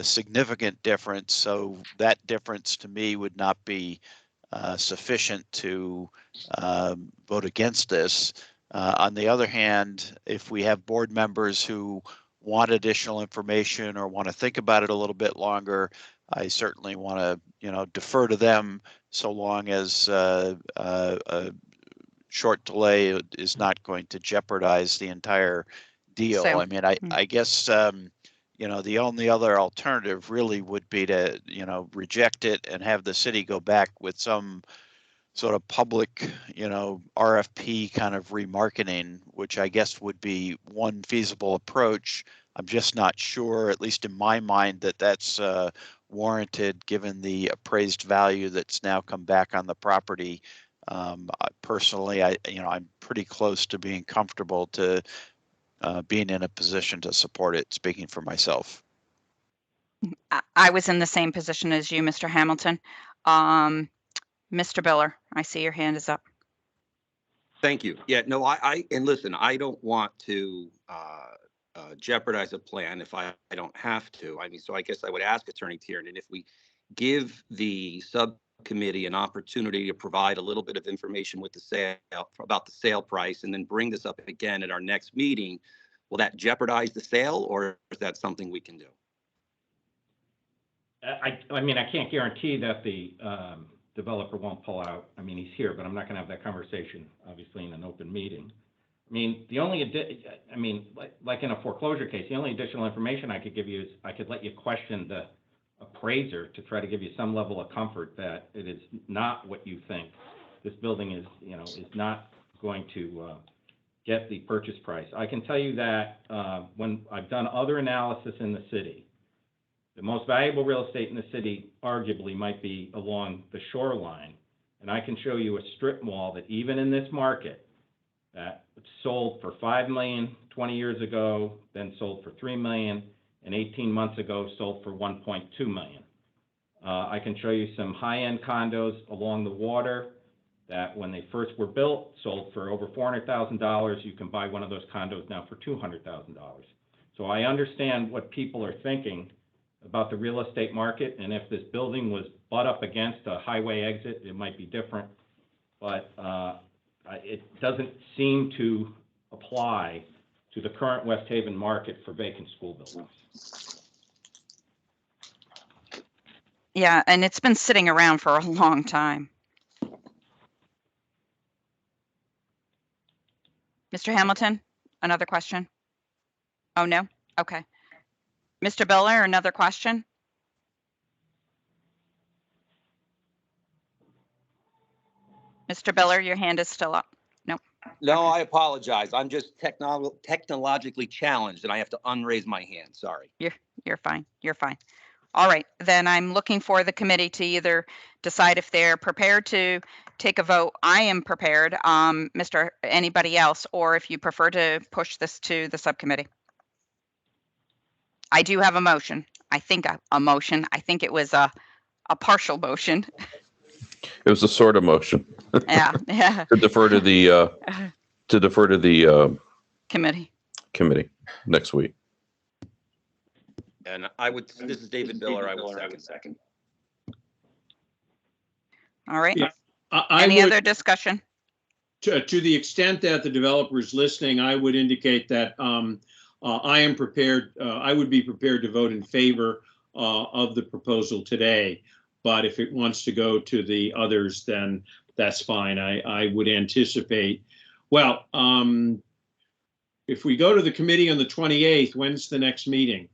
significant difference. So that difference to me would not be sufficient to vote against this. On the other hand, if we have board members who want additional information or want to think about it a little bit longer, I certainly want to, defer to them, so long as a short delay is not going to jeopardize the entire deal. So, I mean, I guess, the only other alternative really would be to, reject it and have the city go back with some sort of public, RFP kind of remarketing, which I guess would be one feasible approach. I'm just not sure, at least in my mind, that that's warranted given the appraised value that's now come back on the property. Personally, I'm pretty close to being comfortable to being in a position to support it, speaking for myself. I was in the same position as you, Mr. Hamilton. Mr. Biller, I see your hand is up. Thank you. Yeah, no, and listen, I don't want to jeopardize a plan if I don't have to. I mean, so I guess I would ask Attorney Tiernan if we give the subcommittee an opportunity to provide a little bit of information with the sale, about the sale price, and then bring this up again at our next meeting, will that jeopardize the sale, or is that something we can do? I mean, I can't guarantee that the developer won't pull out. I mean, he's here, but I'm not gonna have that conversation, obviously, in an open meeting. I mean, the only, like in a foreclosure case, the only additional information I could give you is I could let you question the appraiser to try to give you some level of comfort that it is not what you think. This building is, is not going to get the purchase price. I can tell you that when I've done other analysis in the city, the most valuable real estate in the city arguably might be along the shoreline. And I can show you a strip mall that even in this market that sold for $5 million 20 years ago, then sold for $3 million, and 18 months ago sold for $1.2 million. I can show you some high-end condos along the water that when they first were built, sold for over $400,000. You can buy one of those condos now for $200,000. So I understand what people are thinking about the real estate market, and if this building was butt up against a highway exit, it might be different, but it doesn't seem to apply to the current West Haven market for vacant school buildings. Yeah, and it's been sitting around for a long time. Mr. Hamilton, another question? Oh, no? Okay. Mr. Biller, another question? Mr. Biller, your hand is still up. Nope. No, I apologize. I'm just technologically challenged and I have to unraise my hand. Sorry. You're fine. You're fine. All right, then I'm looking for the committee to either decide if they're prepared to take a vote. I am prepared, anybody else, or if you prefer to push this to the subcommittee. I do have a motion. I think a motion. I think it was a partial motion. It was a sort of motion. Yeah. To defer to the committee next week. And this is David Biller. I will second. All right. Yeah, Any other discussion? To the extent that the developer is listening, I would indicate that I am prepared, I would be prepared to vote in favor of the proposal today. But if it wants to go to the others, then that's fine. I would anticipate, well, if we go to the committee on the 28th, when's the next meeting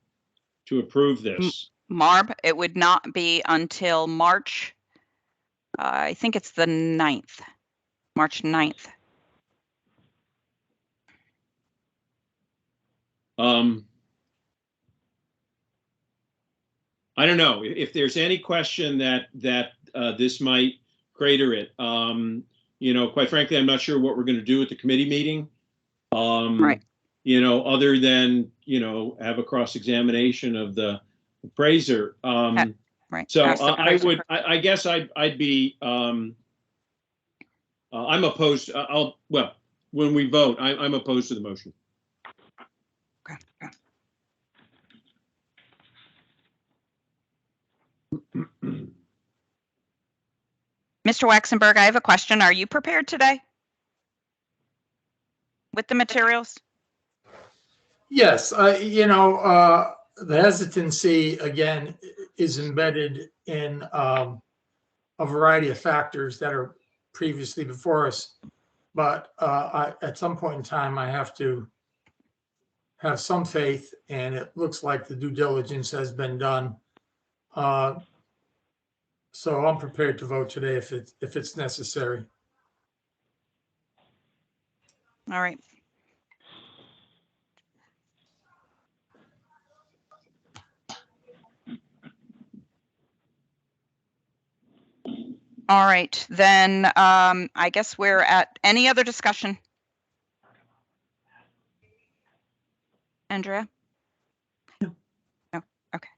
to approve this? Marb, it would not be until March, I think it's the 9th, March 9th. I don't know if there's any question that this might crater it. Quite frankly, I'm not sure what we're going to do at the committee meeting. Right. Other than have a cross-examination of the appraiser. Right. So I guess I'd be. I'm opposed. When we vote, I'm opposed to the motion. Okay. Mr. Waxenberg, I have a question. Are you prepared today with the materials? Yes, the hesitancy, again, is embedded in a variety of factors that are previously before us. But at some point in time, I have to have some faith, and it looks like the due diligence has been done. So I'm prepared to vote today if it's necessary. All right. All right, then I guess we're at any other discussion? Andrea? No. No, okay.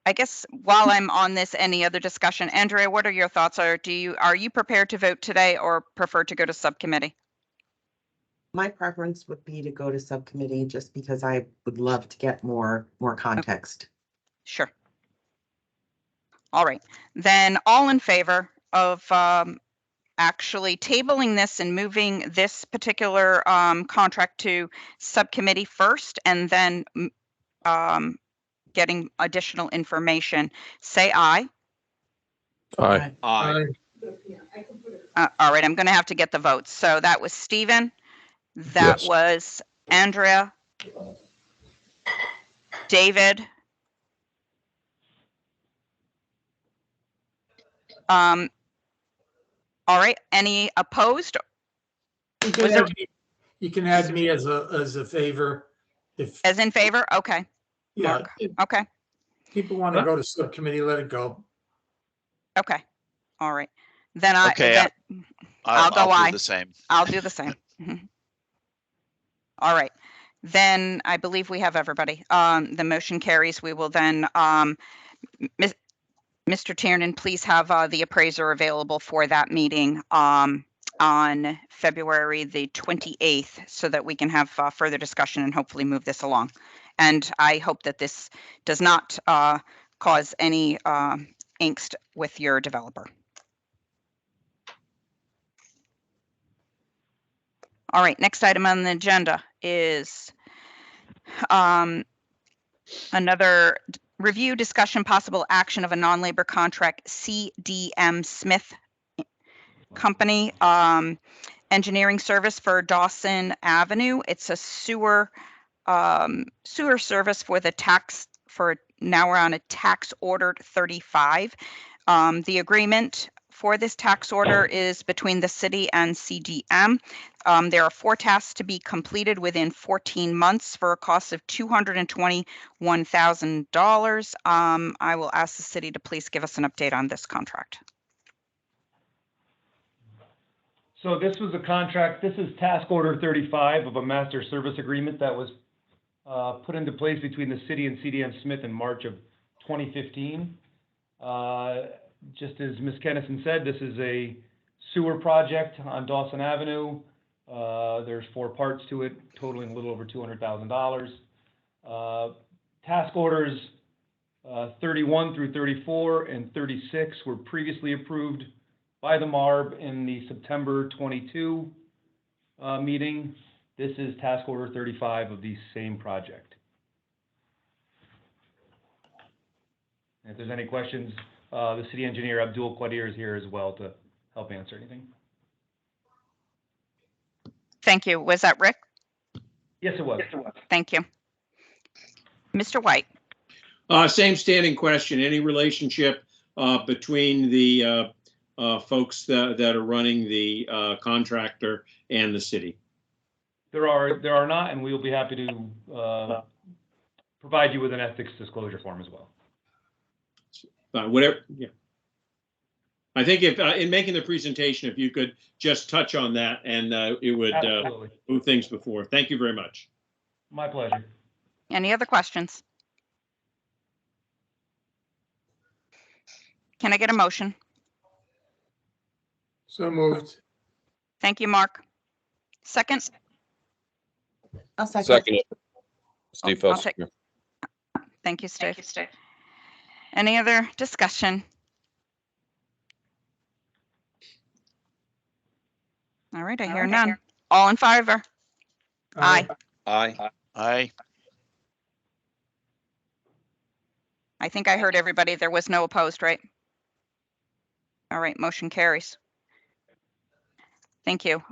I guess while I'm on this, any other discussion, Andrea, what are your thoughts? Are you prepared to vote today or prefer to go to subcommittee? My preference would be to go to subcommittee just because I would love to get more context. Sure. All right, then all in favor of actually tabling this and moving this particular contract to subcommittee first and then getting additional information, say aye. Aye. Aye. All right, I'm going to have to get the votes. So that was Stephen. That Yes. was Andrea. David. All right, any opposed? Was there, You can add me as a favor if, as in favor? Okay, yeah, Mark. if Okay, people want to go to subcommittee, let it go. okay. All right. Then Okay, I'll go I'll aye. do the same. I'll do the same. Mhm. All right. Then I believe we have everybody. The motion carries. We will then, Mr. Tiernan, please have the appraiser available for that meeting on February the 28th so that we can have further discussion and hopefully move this along. And I hope that this does not cause any angst with your developer. All right, next item on the agenda is another review, discussion, possible action of a non-labor contract, CDM Smith Company, engineering service for Dawson Avenue. It's a sewer service for the tax, now we're on a tax order 35. The agreement for this tax order is between the city and CDM. There are 4 tasks to be completed within 14 months for a cost of $221,000. I will ask the city to please give us an update on this contract. So this was a contract, this is task order 35 of a master service agreement that was put into place between the city and CDM Smith in March of 2015. Just as Ms. Kennison said, this is a sewer project on Dawson Avenue. There's 4 parts to it, totaling a little over $200,000. Task orders 31 through 34 and 36 were previously approved by the Marb in the September 22 meeting. This is task order 35 of the same project. And if there's any questions, the city engineer Abdul Qadir is here as well to help answer anything. Thank you. Was that Rick? Yes, it was. Thank you. Mr. White. Same standing question. Any relationship between the folks that are running the contractor and the city? There are not, and we will be happy to provide you with an ethics disclosure form as well. Whatever. Yeah. I think if in making the presentation, if you could just touch on that, and it would move things before. Thank you very much. My pleasure. Any other questions? Can I get a motion? So moved. Thank you, Mark. Second? I'll second. Second it. Steve I'll Felsinger. take- Thank you, Steve. Any other discussion? All right, I hear none. All in favor? Aye. Aye. Aye. I think I heard everybody. There was no opposed, right? All right, motion carries. Thank you.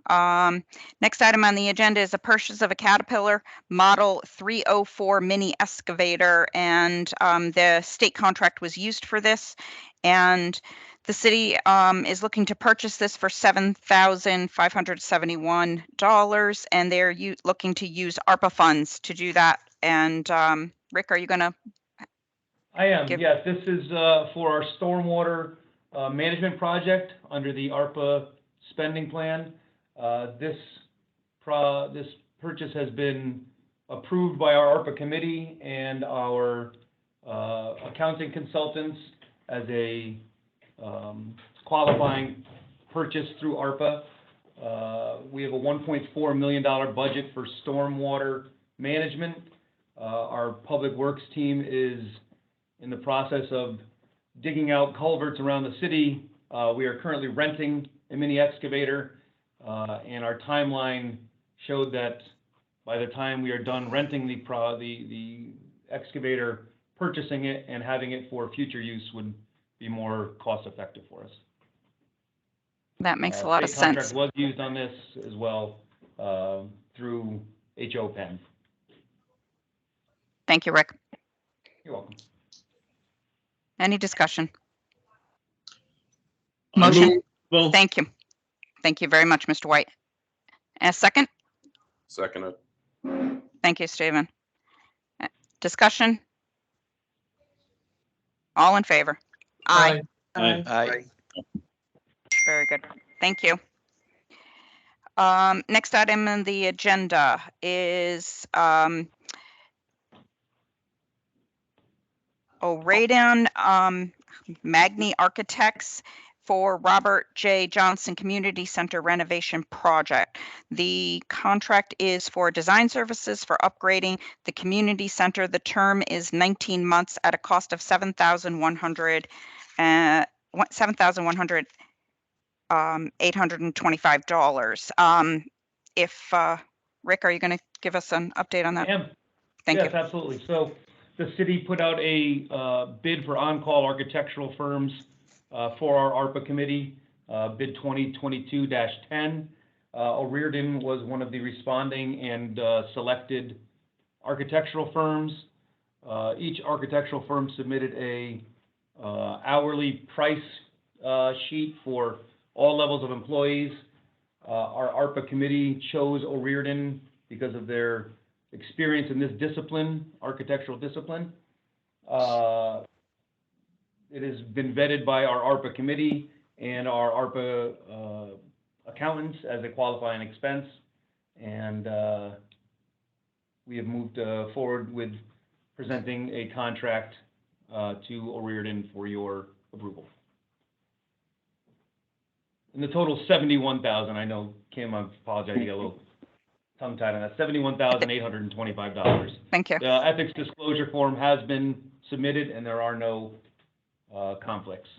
Next item on the agenda is a purchase of a Caterpillar Model 304 mini excavator, and the state contract was used for this. And the city is looking to purchase this for $7,571, and they're looking to use ARPA funds to do that. And Rick, are you going to? I am, Give- yes. This is for our stormwater management project under the ARPA spending plan. This purchase has been approved by our ARPA committee and our accounting consultants as a qualifying purchase through ARPA. We have a $1.4 million budget for stormwater management. Our public works team is in the process of digging out culverts around the city. We are currently renting a mini excavator, and our timeline showed that by the time we are done renting the excavator, purchasing it and having it for future use would be more cost effective for us. That makes a lot of State contract sense. was used on this as well through HO Penn. Thank you, Rick. You're welcome. Any discussion? I Motion. move approval. Thank you. Thank you very much, Mr. White. And a second? Second it. Thank you, Stephen. Discussion? All in favor? Aye. Aye. Aye. Very good. Thank you. Next item on the agenda is O'Reilly Magni Architects for Robert J. Johnson Community Center renovation project. The contract is for design services for upgrading the community center. The term is 19 months at a cost of $7,125. If Rick, are you going to give us an update on that? I am. Thank Yes, you. absolutely. So the city put out a bid for on-call architectural firms for our ARPA committee, bid 2022-10. O'Riordan was one of the responding and selected architectural firms. Each architectural firm submitted a hourly price sheet for all levels of employees. Our ARPA committee chose O'Riordan because of their experience in this discipline, architectural discipline. It has been vetted by our ARPA committee and our ARPA accountants as a qualifying expense. And we have moved forward with presenting a contract to O'Riordan for your approval. And the total is $71,000. I know, Kim, I apologize, you got a little tongue-tied on that. $71,825. Thank you. The ethics disclosure form has been submitted, and there are no conflicts.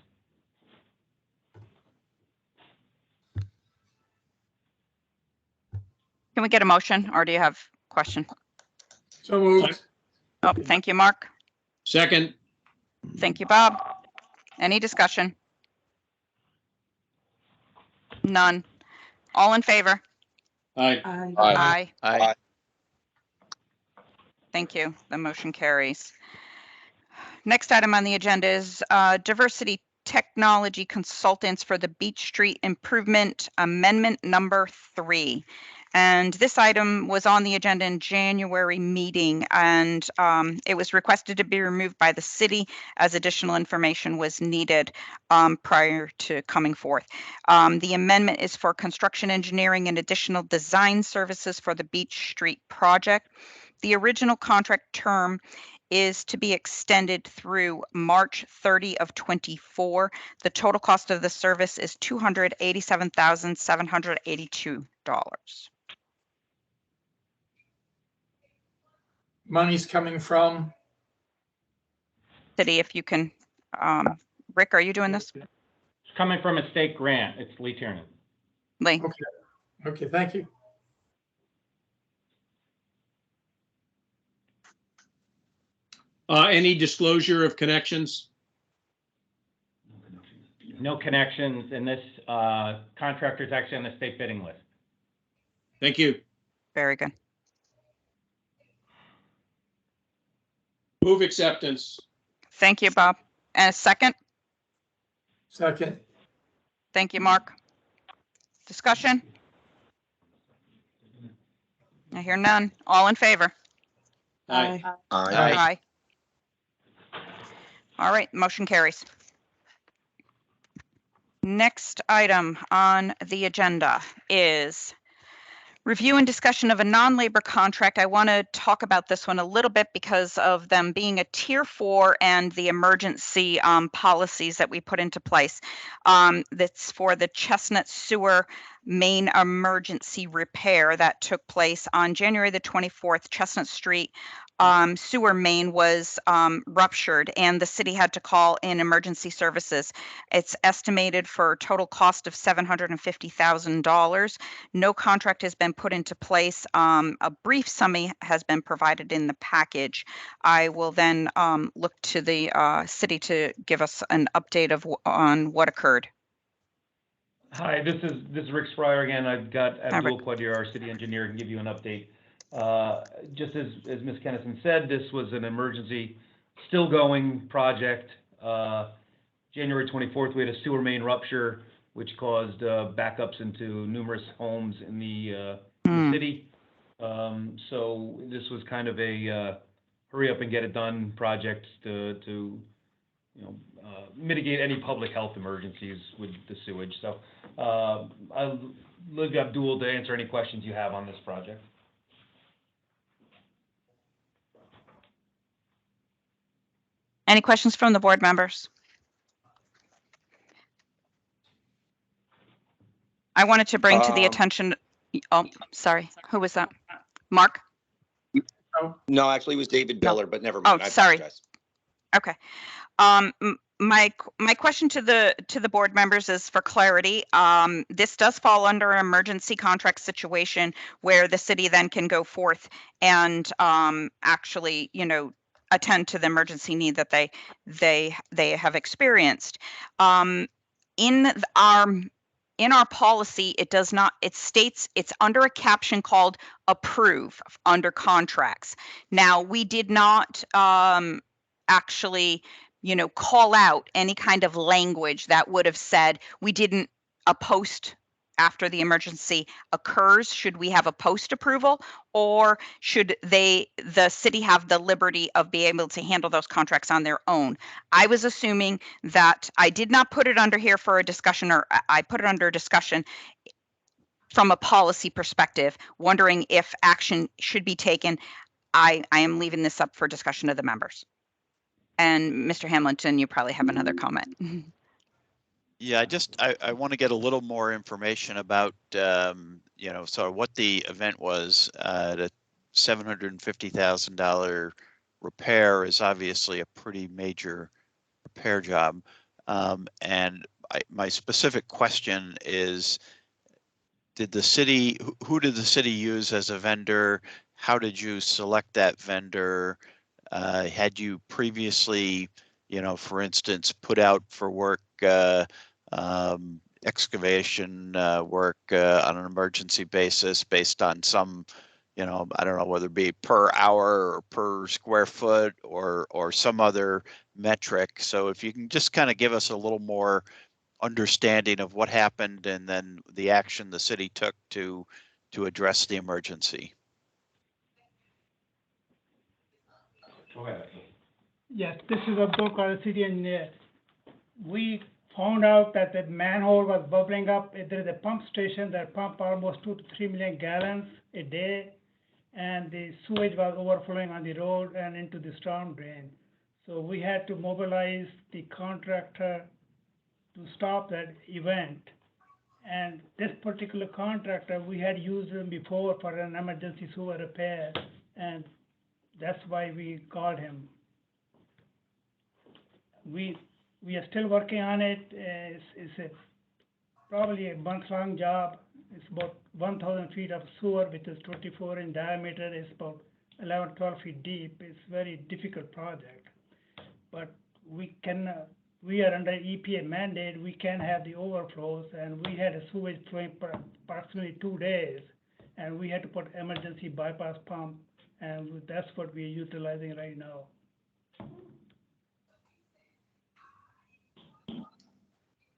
Can we get a motion, or do you have a question? So moved. Oh, thank you, Mark. Second. Thank you, Bob. Any discussion? None. All in favor? Aye. Aye. Aye. Thank you. The motion carries. Next item on the agenda is Diversity Technology Consultants for the Beach Street Improvement Amendment Number 3. And this item was on the agenda in January meeting, and it was requested to be removed by the city as additional information was needed prior to coming forth. The amendment is for construction engineering and additional design services for the Beach Street project. The original contract term is to be extended through March 30 of 24. The total cost of the service is $287,782. Money's coming from, City, if you can, Rick, are you doing this? It's coming from a state grant. It's Lee Tiernan. Lee? okay, thank you. Any disclosure of connections? No connections, and this contractor is actually on the state bidding list. Thank you. Very good. Move acceptance. Thank you, Bob. And a second? Second. Thank you, Mark. Discussion? I hear none. All in favor? Aye. Aye. All right, motion carries. Next item on the agenda is review and discussion of a non-labor contract. I want to talk about this one a little bit because of them being a tier 4 and the emergency policies that we put into place. That's for the Chestnut Sewer main emergency repair that took place on January the 24th. Chestnut Street sewer main was ruptured and the city had to call in emergency services. It's estimated for a total cost of $750,000. No contract has been put into place. A brief summary has been provided in the package. I will then look to the city to give us an update on what occurred. Hi, this is Rick Spryer again. I've got Hi, Abdul Rick. Qadir, our city engineer, can give you an update. Just as Ms. Kennison said, this was an emergency, still going project. January 24th, we had a sewer main rupture, which caused backups into numerous homes in the city. So this was kind of a hurry up and get it done project to mitigate any public health emergencies with the sewage. So I'll leave Abdul to answer any questions you have on this project. Any questions from the board members? I wanted to bring to the attention, oh, sorry, who was that? Mark? No, actually it was David Beller, but never mind. I sorry. apologize. Okay. My question to the board members is for clarity. This does fall under an emergency contract situation where the city then can go forth and actually, attend to the emergency need that they have experienced. In our policy, it does not, it states it's under a caption called approve under contracts. Now, we did not actually, call out any kind of language that would have said we didn't a post after the emergency occurs. Should we have a post approval, or should the city have the liberty of being able to handle those contracts on their own? I was assuming that I did not put it under here for a discussion, or I put it under discussion from a policy perspective, wondering if action should be taken. I am leaving this up for discussion of the members. And Mr. Hamilton, you probably have another comment. Yeah, I want to get a little more information about, sort of what the event was. The $750,000 repair is obviously a pretty major repair job. And my specific question is, who did the city use as a vendor? How did you select that vendor? Had you previously, for instance, put out for work, excavation work on an emergency basis based on some, I don't know whether it be per hour or per square foot or some other metric. So if you can just kind of give us a little more understanding of what happened and then the action the city took to address the emergency. Go ahead. Yes, this is Abdul Qadir, city engineer. We found out that the manhole was bubbling up. There is a pump station that pump almost 2 to 3 million gallons a day, and the sewage was overflowing on the road and into the storm drain. So we had to mobilize the contractor to stop that event. And this particular contractor, we had used him before for an emergency sewer repair, and that's why we called him. We are still working on it. It's probably a month-long job. It's about 1,000 feet of sewer, which is 24 in diameter. It's about 11, 12 feet deep. It's a very difficult project. But we are under EPA mandate. We can have the overflows, and we had a sewage flowing for approximately 2 days, and we had to put emergency bypass pump, and that's what we're utilizing right now.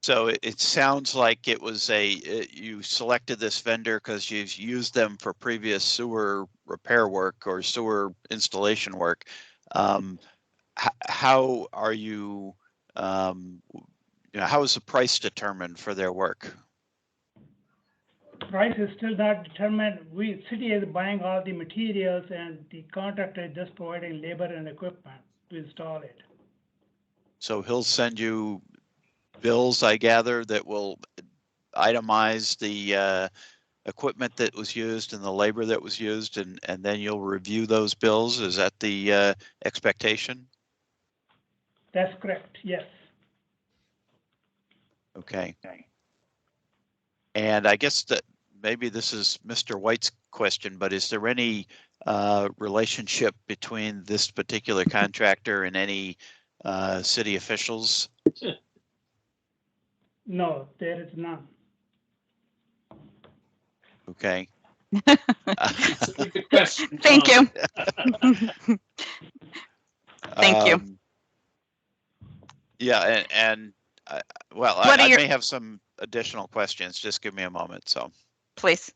So it sounds like it was you selected this vendor because you've used them for previous sewer repair work or sewer installation work. how are you, how is the price determined for their work? Price is still not determined. City is buying all the materials and the contractor is just providing labor and equipment to install it. So he'll send you bills, I gather, that will itemize the equipment that was used and the labor that was used, and then you'll review those bills. Is that the expectation? That's correct, yes. Okay. And I guess that maybe this is Mr. White's question, but is there any relationship between this particular contractor and any city officials? No, there is none. Okay. Good question. Thank you. Thank you. Yeah, and well, I may have some additional questions. Just give me a moment, so. Please.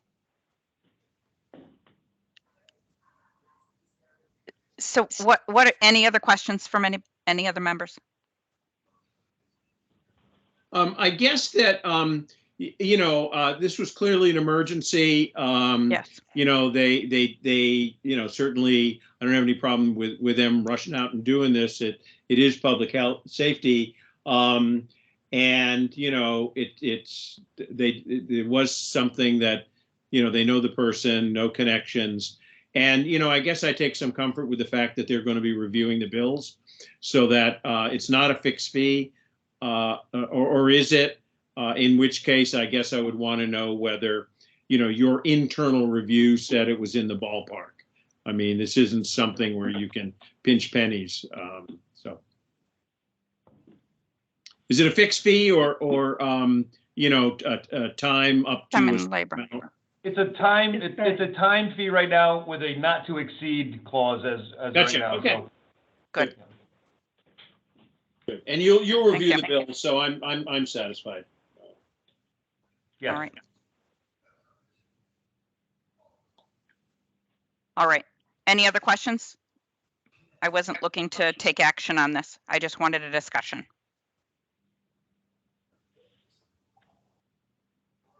So what are any other questions from any other members? I guess that, this was clearly an emergency. Yes. They certainly, I don't have any problem with them rushing out and doing this. It is public health safety. And, it was something that, they know the person, no connections. And, I guess I take some comfort with the fact that they're going to be reviewing the bills so that it's not a fixed fee. Or is it? In which case, I guess I would want to know whether, your internal review said it was in the ballpark. I mean, this isn't something where you can pinch pennies. So, is it a fixed fee or time up to? Time and labor. It's a time fee right now with a not to exceed clause as Gotcha. right now. Okay. So, Good. Good. And you'll review Thank the bill, so I'm satisfied. yeah. All right. All right. Any other questions? I wasn't looking to take action on this. I just wanted a discussion.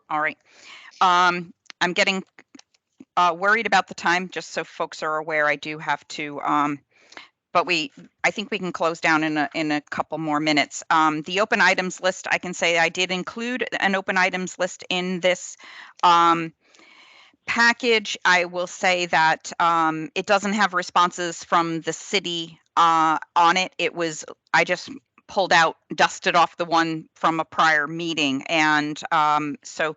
All right. I'm getting worried about the time, just so folks are aware. I do have to, but I think we can close down in a couple more minutes. The open items list, I can say I did include an open items list in this package. I will say that it doesn't have responses from the city on it. I just dusted off the one from a prior meeting. And so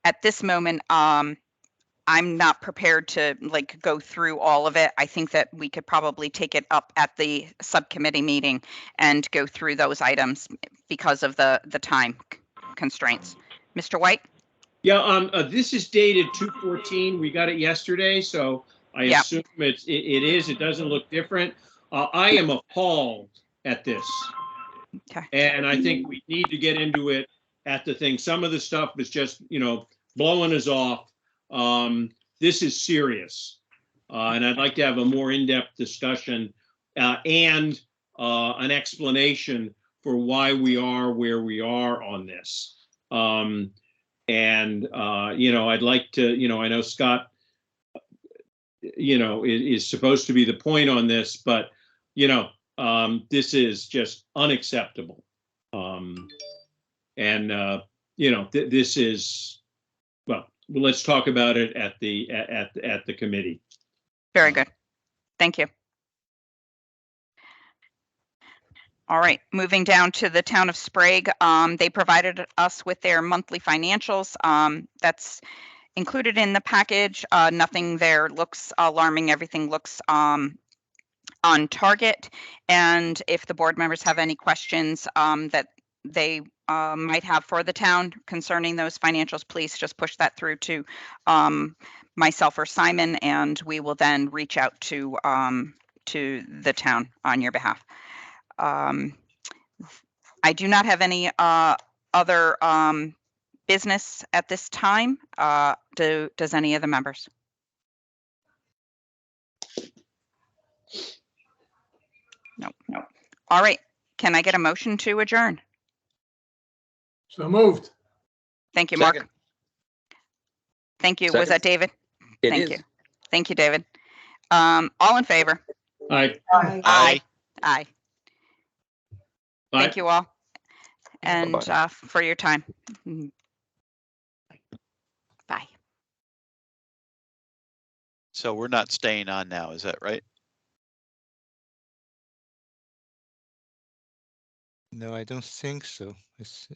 at this moment, I'm not prepared to go through all of it. I think that we could probably take it up at the subcommittee meeting and go through those items because of the time constraints. Mr. White? Yeah, this is dated 2/14. We got it yesterday, so I assume it is. It doesn't look different. I am appalled at this. Okay. And I think we need to get into it at the thing. Some of the stuff is just, blowing us off. This is serious. And I'd like to have a more in-depth discussion and an explanation for why we are where we are on this. I'd like to, I know Scott, is supposed to be the point on this, but, this is just unacceptable. This is, well, let's talk about it at the committee. Very good. Thank you. All right, moving down to the town of Sprague. They provided us with their monthly financials. That's included in the package. Nothing there looks alarming. Everything looks on target. And if the board members have any questions that they might have for the town concerning those financials, please just push that through to myself or Simon, and we will then reach out to the town on your behalf. I do not have any other business at this time. Does any of the members? No. All right. Can I get a motion to adjourn? So moved. Thank you, Mark. Second. Thank you. Was Second. that David? It Thank is. you. Thank you, David. All in favor? Aye. Aye. Aye. Aye. Thank you all. And Bye-bye. for your time. Bye. So we're not staying on now, is that right? No, I don't think so. It's,